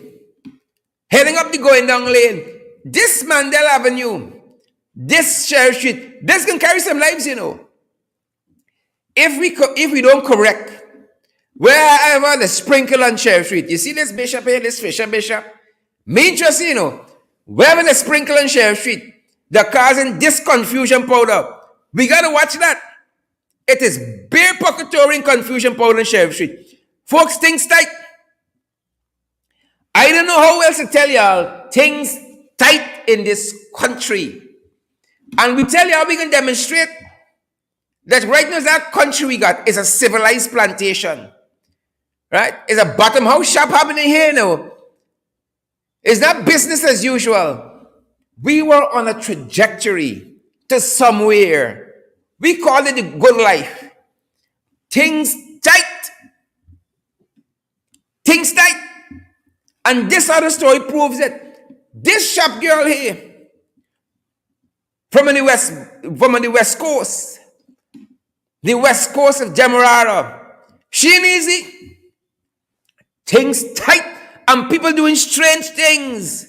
Heading up the going down lane. This Mandela Avenue, this Sheriff Street, this can carry some lives, you know. If we don't correct, wherever the sprinkle on Sheriff Street, you see this bishop here, this Fisher Bishop? Me just, you know, wherever the sprinkle on Sheriff Street, they're causing this confusion powder. We got to watch that. It is bare purgatory and confusion powder on Sheriff Street. Folks, things tight. I don't know how else to tell y'all. Things tight in this country. And we tell y'all we can demonstrate that right now that country we got is a civilized plantation. Right? It's a bottom house shop happening here now. It's not business as usual. We were on a trajectory to somewhere. We call it the good life. Things tight. Things tight. And this other story proves it. This shop girl here, from the west coast, of Demerara, she ain't easy. Things tight, and people doing strange things.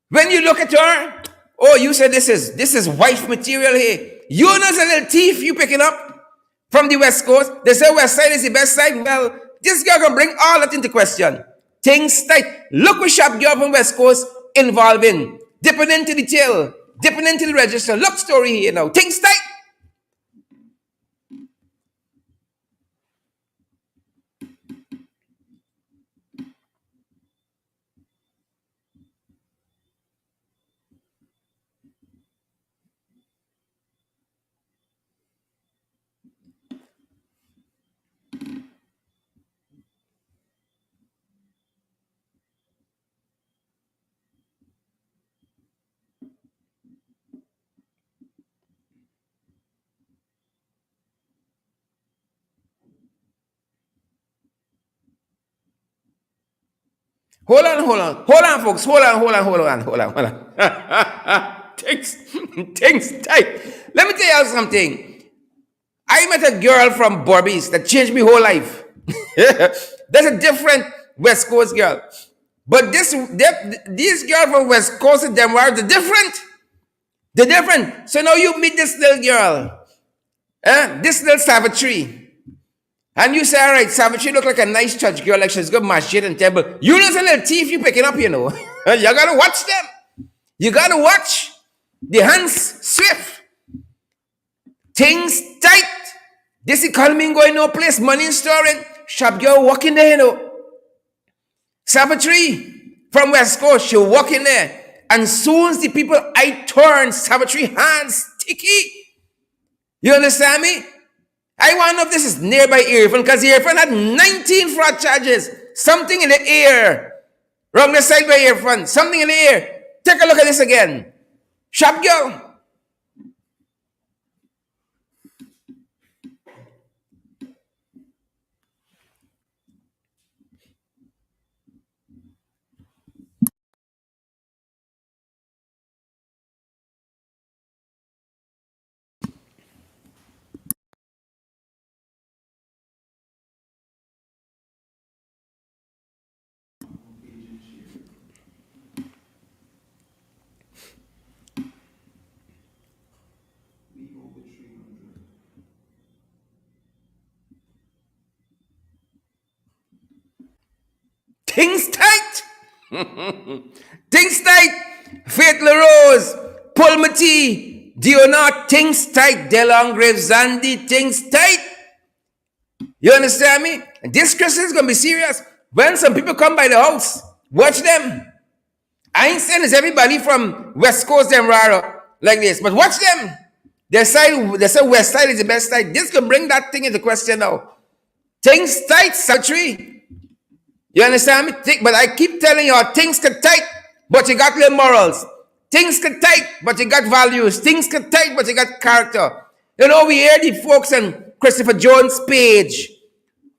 When you look at her, oh, you said this is wife material here. You know, a little thief you picking up from the west coast. They say west side is the best side. Well, this girl can bring all that into question. Things tight. Look what shop girl from west coast involving. Dipping into the till. Dipping into the register. Look story here now. Things tight. Hold on, folks. Hold on. Things tight. Let me tell you something. I met a girl from Barbies that changed my whole life. That's a different West Coast girl. But this girl from West Coast and them are the different. They're different. So now you meet this little girl. This little Savitri. And you say, all right, Savitri look like a nice church girl, like she's got masjid and temple. You know, a little thief you picking up, you know. You gotta watch them. You gotta watch. The hands swift. Things tight. This economy going no place. Money in storing. Shop girl walking there, you know. Savitri from West Coast, she walk in there. And soon as the people I turn, Savitri hands sticky. You understand me? I want to know if this is nearby Earphone, because Earphone had 19 fraud charges. Something in the air. Wrong the side by Earphone. Something in the air. Take a look at this again. Shop girl. things tight. Things tight. Faith LaRose, Paul Matee, Dionot, things tight. DeLong Graves, Zandy, things tight. You understand me? And this Christmas is going to be serious. When some people come by the house, watch them. I ain't saying it's everybody from West Coast them rara like this, but watch them. They say West Side is the best side. This can bring that thing into question now. Things tight, Satri. You understand me? But I keep telling you, things get tight, but you got little morals. Things get tight, but you got values. Things get tight, but you got character. You know, we hear the folks on Christopher Jones' page,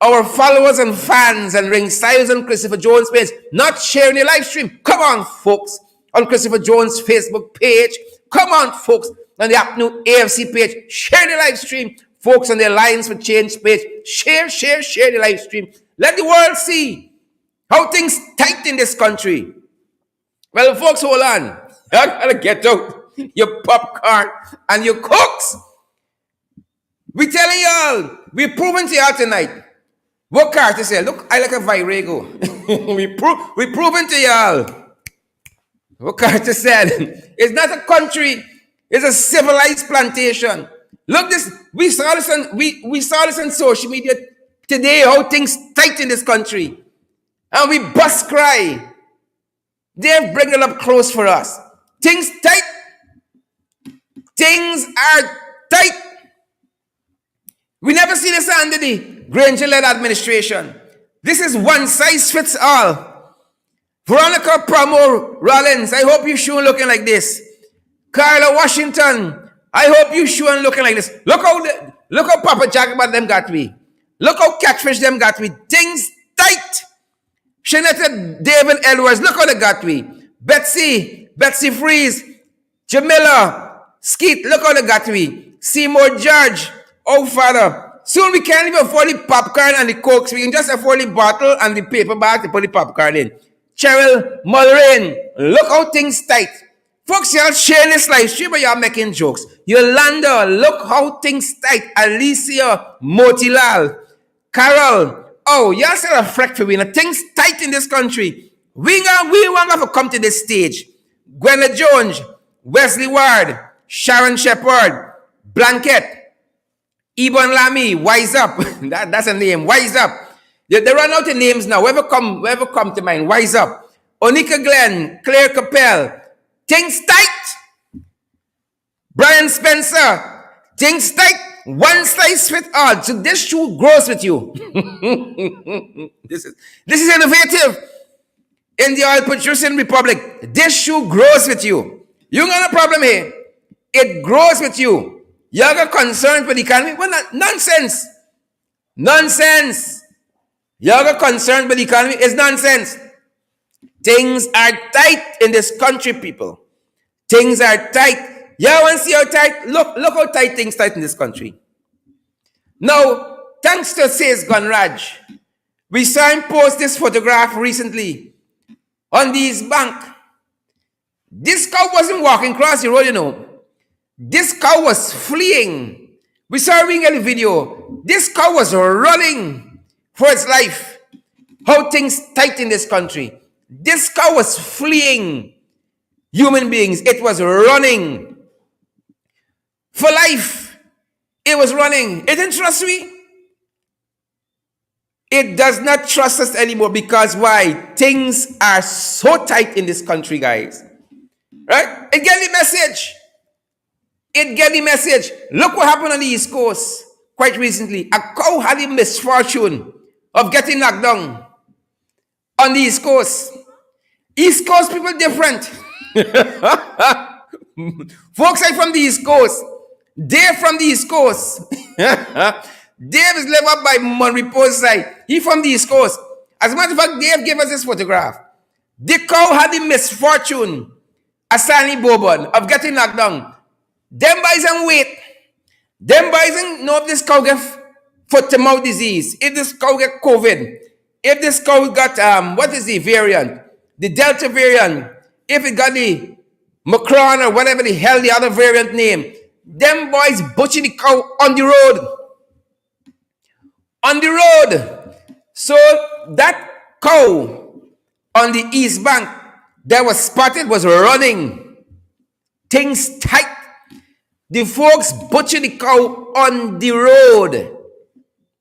our followers and fans and ringsiders on Christopher Jones' page, not sharing the live stream. Come on, folks, on Christopher Jones' Facebook page. Come on, folks, on the Apnu AFC page. Share the live stream. Folks on the Alliance for Change page. Share the live stream. Let the world see how things tight in this country. Well, folks, hold on. You gotta get out your popcorn and your cooks. We telling y'all, we proving to y'all tonight. What Carter said, look, I like a Virago. we proving to y'all. What Carter said, it's not a country, it's a civilized plantation. Look this, we saw this on social media today, how things tight in this country. And we bust cry. They're bringing up close for us. Things tight. Things are tight. We never see this under the Granger-led administration. This is one size fits all. Veronica Promo Rollins, I hope you sure looking like this. Carla Washington, I hope you sure looking like this. Look how Papa Jack about them got me. Look how Catfish them got me. Things tight. Shanetta David Edwards, look how they got me. Betsy Freeze, Jamila, Skeet, look how they got me. Seymour George, oh father. Soon we can't even afford the popcorn and the cokes. We can just afford the bottle and the paper bag to put the popcorn in. Cheryl Mulrain, look how things tight. Folks, y'all sharing this live stream, but y'all making jokes. Yolanda, look how things tight. Alicia Motilal, Carol, oh, y'all still a freck for me. Things tight in this country. We want to come to this stage. Gwenna Jones, Wesley Ward, Sharon Shepard, Blanket, Ibon Lamy, Wise Up. That's a name. Wise Up. They run out of names now. Whoever come to mind. Wise Up. Onika Glenn, Claire Capel. Things tight. Brian Spencer. Things tight. One size fits all. So this shoe grows with you. This is innovative. In the oil producing republic, this shoe grows with you. You got a problem here. It grows with you. You got concerns with the economy? Well, nonsense. Nonsense. You got concerns with the economy? It's nonsense. Things are tight in this country, people. Things are tight. You want to see how tight? Look how tight things tight in this country. Now, thanks to Says Gunraj, we saw him post this photograph recently on this bank. This cow wasn't walking across the road, you know. This cow was fleeing. We saw him in the video. This cow was running for its life. How things tight in this country. This cow was fleeing human beings. It was running for life. It was running. It didn't trust me. It does not trust us anymore because why? Things are so tight in this country, guys. Right? It get the message. It get the message. Look what happened on the East Coast quite recently. A cow had the misfortune of getting knocked down on the East Coast. East Coast people different. Folks are from the East Coast. They're from the East Coast. Dave is live up by Monrepo's side. He from the East Coast. As a matter of fact, Dave gave us this photograph. The cow had the misfortune, as Stanley Bourbon, of getting knocked down. Them boys and wait. Them boys and know if this cow get foot-to-mouth disease, if this cow get COVID, if this cow got, what is the variant? The Delta variant. If it got the Macron or whatever the hell the other variant name. Them boys butchering the cow on the road. On the road. So that cow on the East Bank that was spotted was running. Things tight. The folks butcher the cow on the road.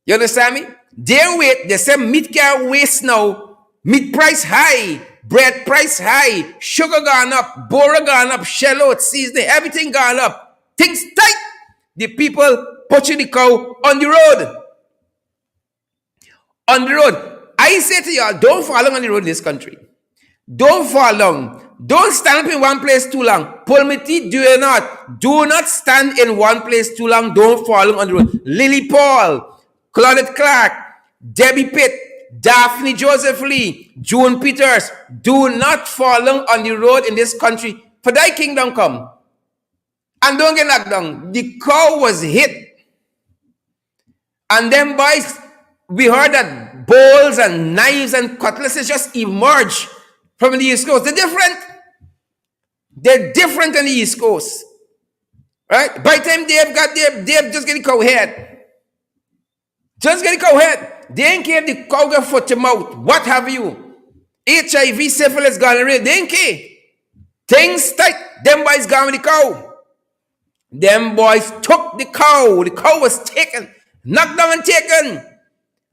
You understand me? They wait. They say meat can't waste now. Meat price high. Bread price high. Sugar gone up. Bora gone up. Shell out, seasoning. Everything gone up. Things tight. The people butcher the cow on the road. On the road. I say to y'all, don't follow on the road in this country. Don't follow. Don't stand up in one place too long. Pull me teeth, do you not? Do not stand in one place too long. Don't follow on the road. Lily Paul, Claudette Clark, Debbie Pitt, Daphne Joseph Lee, June Peters. Do not follow on the road in this country. For thy kingdom come. And don't get knocked down. The cow was hit. And then boys, we heard that bowls and knives and cutlasses just emerged from the East Coast. They're different. They're different on the East Coast. Right? By the time Dave got there, Dave just get the cow head. Just get the cow head. They ain't care if the cow got foot to mouth. What have you? HIV, syphilis, gonorrhea. They ain't care. Things tight. Them boys gone with the cow. Them boys took the cow. The cow was taken. Knocked down and taken.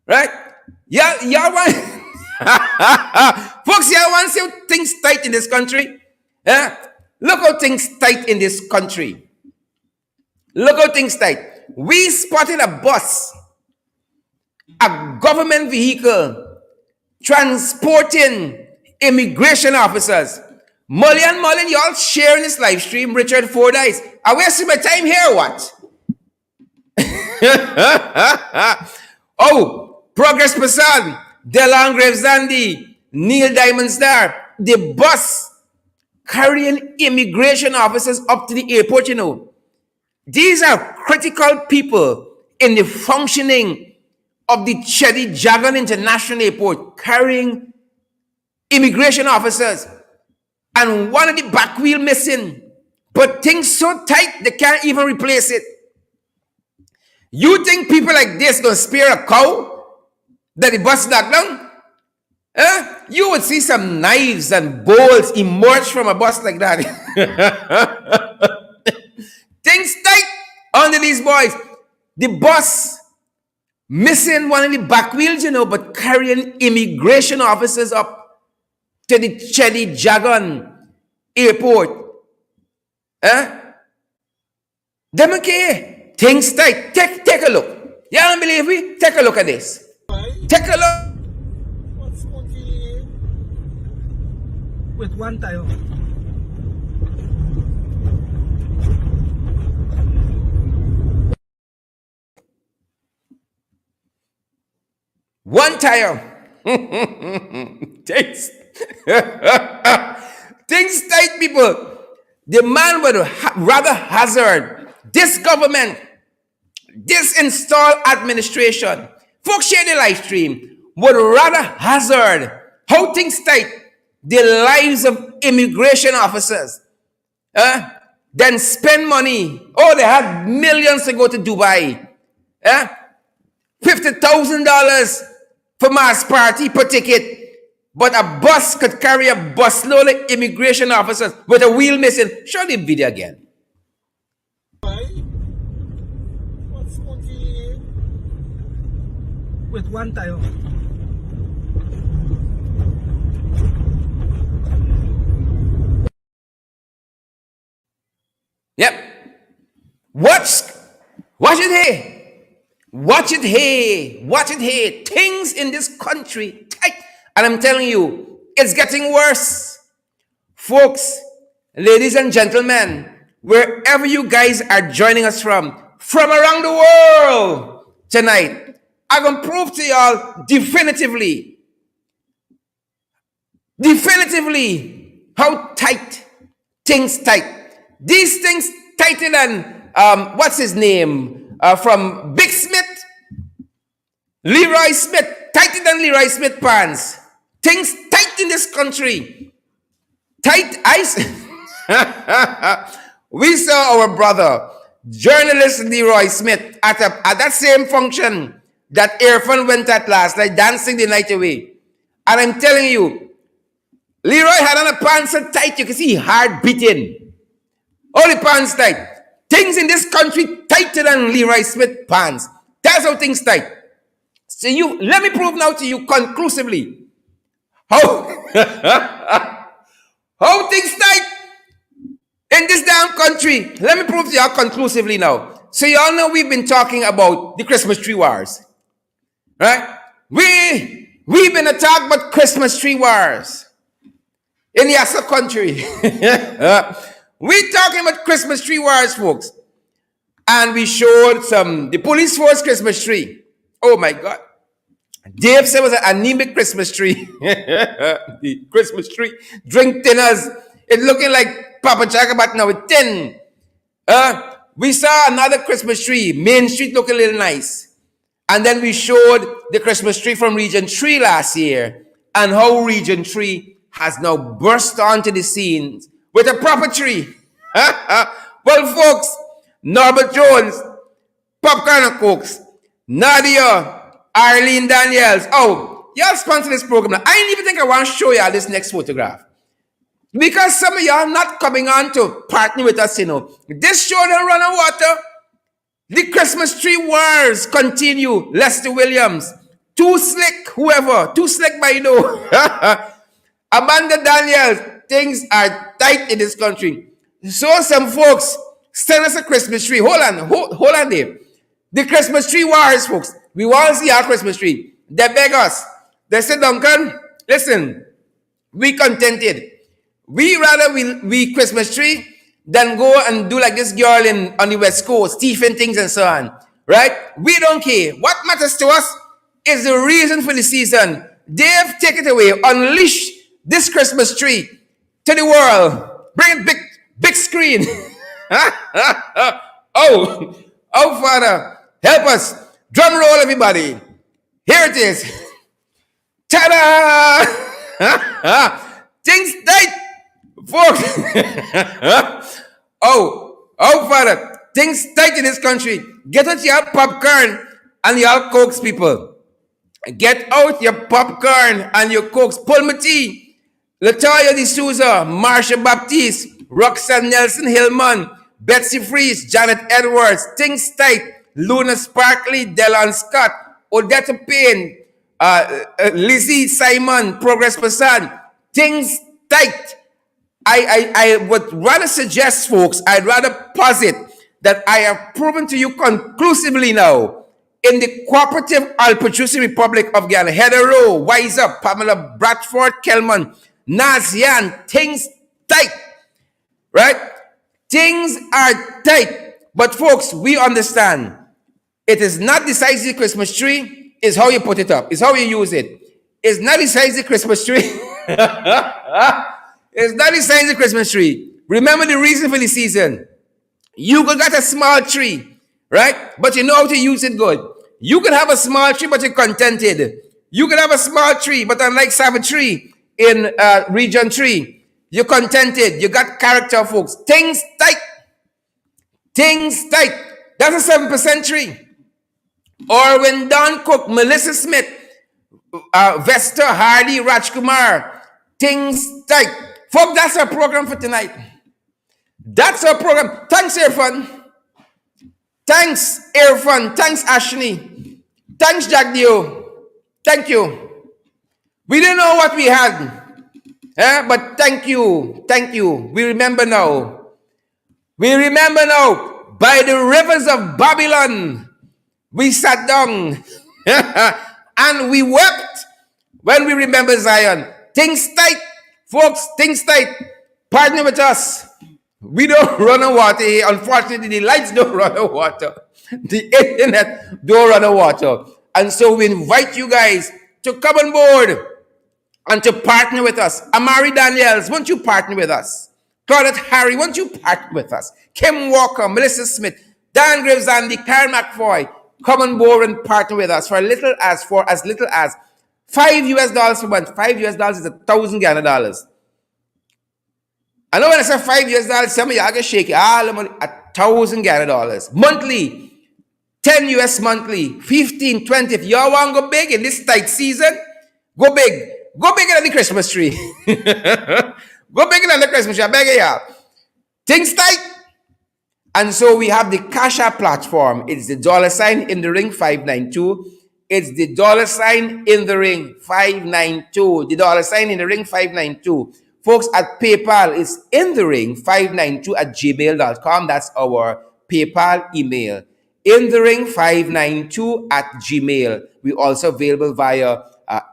Right? Y'all want... Folks, y'all want to see how things tight in this country? Look how things tight in this country. Look how things tight. We spotted a bus, a government vehicle, transporting immigration officers. Molly and Mullen, y'all sharing this live stream. Richard Fordyce. Are we wasting my time here or what? Oh, Progress Prasad, Delan Graves Zandi, Neil Diamond Star. The bus carrying immigration officers up to the airport, you know. These are critical people in the functioning of the Cheddi Jagan International Airport, carrying immigration officers. And one of the back wheel missing. But things so tight, they can't even replace it. You think people like this gonna spare a cow that the bus knocked down? You would see some knives and bowls emerge from a bus like that. Things tight under these boys. The bus missing one of the back wheels, you know, but carrying immigration officers up to the Cheddi Jagan Airport. Them okay. Things tight. Take a look. You don't believe me? Take a look at this. Take a look. With one tire. One tire. Things. Things tight, people. The man would rather hazard this government, this installed administration. Folks share the live stream. Would rather hazard how things tight the lives of immigration officers than spend money. Oh, they had millions to go to Dubai. $50,000 for mass party per ticket. But a bus could carry a busload of immigration officers with a wheel missing. Show the video again. What's monkey? With one tire. Yep. Watch it here. Watch it here. Watch it here. Things in this country tight. And I'm telling you, it's getting worse. Folks, ladies and gentlemen, wherever you guys are joining us from around the world tonight, I'm going to prove to y'all definitively, how tight things tight. These things tighter than, what's his name? From Big Smith, Leroy Smith, tighter than Leroy Smith pants. Things tight in this country. Tight ice. We saw our brother, journalist Leroy Smith, at that same function that Irfan went at last night, dancing the night away. And I'm telling you, Leroy had on a pants so tight you can see hard beating. All the pants tight. Things in this country tighter than Leroy Smith pants. That's how things tight. So let me prove now to you conclusively how how things tight in this damn country. Let me prove to you conclusively now. So you all know we've been talking about the Christmas tree wars, right? We've been talking about Christmas tree wars in the other country. We're talking about Christmas tree wars, folks. And we showed the police force Christmas tree. Oh my God. Dave said it was an anemic Christmas tree. The Christmas tree. Drink thinners. It's looking like Papa Jackabat now with 10. We saw another Christmas tree. Main Street look a little nice. And then we showed the Christmas tree from Region 3 last year. And how Region 3 has now burst onto the scene with a proper tree. Well, folks, Norbert Jones, Popcorn and Cokes, Nadia, Arlene Daniels. Oh, y'all sponsor this program. I didn't even think I want to show y'all this next photograph. Because some of y'all not coming on to partner with us, you know. This show don't run on water. The Christmas tree wars continue. Lester Williams, Too Slick, whoever, Too Slick by you know. Amanda Daniels, things are tight in this country. So some folks send us a Christmas tree. Hold on, Dave. The Christmas tree wars, folks. We want to see our Christmas tree. They beg us. They say, Duncan, listen, we contented. We rather we Christmas tree than go and do like this girl on the West Coast, thieving things and so on. Right? We don't care. What matters to us is the reason for the season. Dave, take it away. Unleash this Christmas tree to the world. Bring it big screen. Oh, Father, help us. Drum roll, everybody. Here it is. Ta-da! Things tight, folks. Oh, Father, things tight in this country. Get out your popcorn and your Cokes, people. Get out your popcorn and your Cokes. Paul Matee, Latoya D'Souza, Marsha Baptiste, Roxanne Nelson Hillman, Betsy Fries, Janet Edwards, Things Tight, Luna Sparkley, Delon Scott, Odetta Payne, Lizzie Simon, Progress Prasad. Things tight. I would rather suggest, folks, I'd rather posit that I have proven to you conclusively now in the Cooperative Al-Pachusi Republic of Ghana, Heather Rowe, Wise Up, Pamela Bradford Kelman, Naz Yan, things tight. Right? Things are tight. But folks, we understand it is not the size of the Christmas tree, it's how you put it up. It's how you use it. It's not the size of the Christmas tree. It's not the size of the Christmas tree. Remember the reason for the season. You could get a small tree, right? But you know how to use it good. You could have a small tree, but you're contented. You could have a small tree, but unlike Savitri in Region 3, you're contented. You got character, folks. Things tight. Things tight. That's a 7% tree. Or when Don Cook, Melissa Smith, Vesta, Hardy, Rajkumar, things tight. Folks, that's our program for tonight. That's our program. Thanks, Irfan. Thanks, Irfan. Thanks, Ashni. Thanks, Jagdio. Thank you. We didn't know what we had. But thank you. Thank you. We remember now. We remember now. By the rivers of Babylon, we sat down and we wept when we remember Zion. Things tight, folks, things tight. Partner with us. We don't run on water here. Unfortunately, the lights don't run on water. The internet don't run on water. And so we invite you guys to come on board and to partner with us. Amari Daniels, won't you partner with us? Claudette Harry, won't you partner with us? Kim Walker, Melissa Smith, Dan Graves, Andy, Karen McFoy, come on board and partner with us for as little as $5 per month. $5 is $1,000 Ghana dollars. I know when I say $5, some of y'all get shaky. All the money, $1,000 Ghana dollars. Monthly, $10 monthly, 15, 20. If y'all want to go big in this tight season, go big. Go bigger than the Christmas tree. Go bigger than the Christmas tree. I beg y'all. Things tight. And so we have the Cash App platform. It's the $ in the ring 592. It's the $ in the ring 592. The $ in the ring 592. Folks, at PayPal, it's in the ring 592 at gmail.com. That's our PayPal email. In the ring 592 at Gmail. We also available via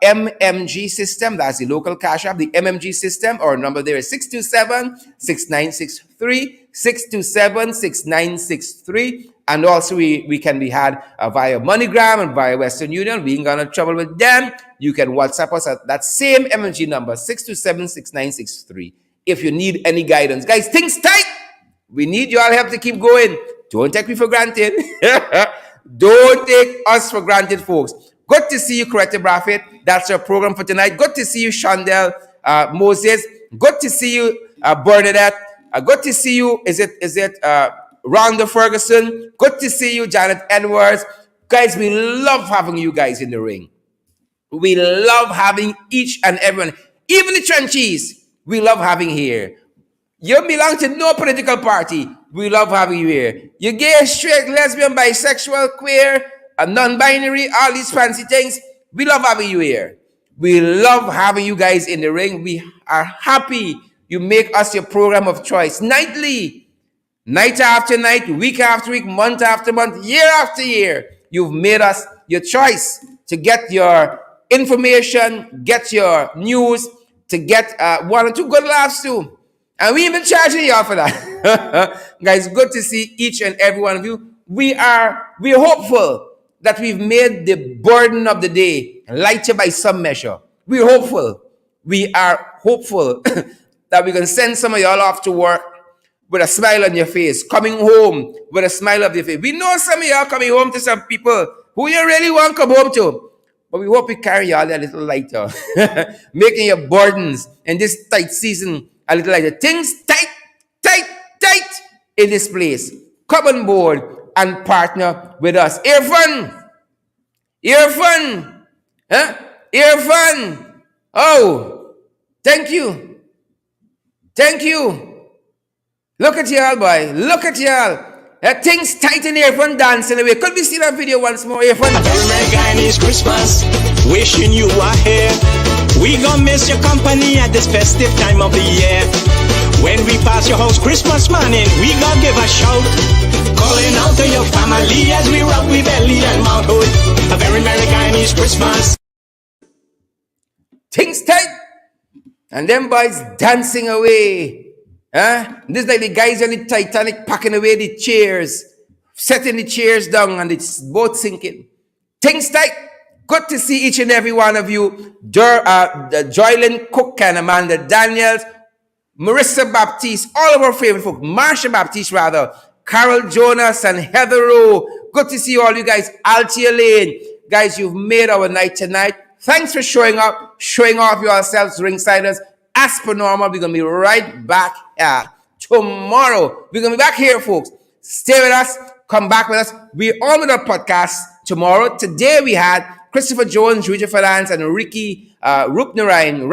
MMG system. That's the local Cash App. The MMG system, our number there is 627-6963. 627-6963. And also we can be had via MoneyGram and via Western Union. We ain't gonna trouble with them. You can WhatsApp us at that same MMG number, 627-6963. If you need any guidance. Guys, things tight. We need your help to keep going. Don't take me for granted. Don't take us for granted, folks. Good to see you, Coretta Braffett. That's your program for tonight. Good to see you, Shondell Moses. Good to see you, Bernadette. Good to see you. Is it Rhonda Ferguson? Good to see you, Janet Edwards. Guys, we love having you guys in the ring. We love having each and everyone, even the trenchies. We love having here. You belong to no political party. We love having you here. You're gay, straight, lesbian, bisexual, queer, non-binary, all these fancy things. We love having you here. We love having you guys in the ring. We are happy you make us your program of choice nightly, night after night, week after week, month after month, year after year. You've made us your choice to get your information, get your news, to get one or two good laughs too. And we even charging y'all for that. Guys, good to see each and every one of you. We're hopeful that we've made the burden of the day lighter by some measure. We're hopeful. We are hopeful that we can send some of y'all off to work with a smile on your face, coming home with a smile on your face. We know some of y'all coming home to some people who you really want to come home to. But we hope we carry y'all a little lighter, making your burdens in this tight season a little lighter. Things tight in this place. Come on board and partner with us. Irfan. Huh? Irfan. Oh, thank you. Look at y'all, boy. Look at y'all. Things tight in Irfan dancing away. Could we see that video once more, Irfan? A very Merry Chinese Christmas. Wishing you are here. We gon' miss your company at this festive time of the year. When we pass your house Christmas morning, we gon' give a shout. Calling out to your family as we rock with belly and Mount Hood. A very Merry Chinese Christmas. Things tight. And them boys dancing away. This is like the guys on the Titanic packing away the chairs, setting the chairs down and it's boat sinking. Things tight. Good to see each and every one of you. Joylyn Cook and Amanda Daniels, Marissa Baptiste, all of our favorite folks, Marsha Baptiste rather, Carol Jonas and Heather Rowe. Good to see all you guys. Altia Lane. Guys, you've made our night tonight. Thanks for showing up, showing off yourselves, ringsiders. As per normal, we're going to be right back tomorrow. We're going to be back here, folks. Stay with us. Come back with us. We're on with our podcast tomorrow. Today we had Christopher Jones, Ruja Falans, and Ricky Ramnarayan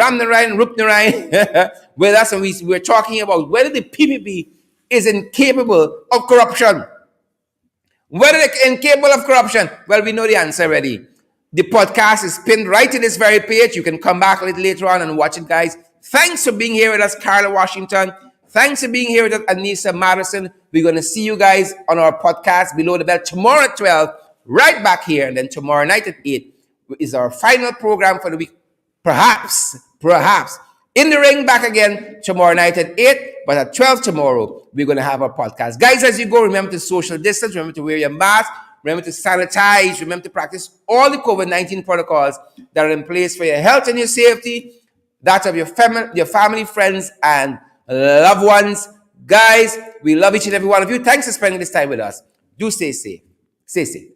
with us. And we're talking about whether the PPP is incapable of corruption. Whether they're incapable of corruption. Well, we know the answer already. The podcast is pinned right to this very page. You can come back a little later on and watch it, guys. Thanks for being here with us, Carla Washington. Thanks for being here with us, Anissa Madison. We're going to see you guys on our podcast Below the Belt tomorrow at 12, right back here. And then tomorrow night at 8 is our final program for the week. Perhaps. In the ring back again tomorrow night at 8, but at 12 tomorrow, we're going to have our podcast. Guys, as you go, remember to social distance. Remember to wear your mask. Remember to sanitize. Remember to practice all the COVID-19 protocols that are in place for your health and your safety, that of your family, friends, and loved ones. Guys, we love each and every one of you. Thanks for spending this time with us. Do stay safe. Stay safe.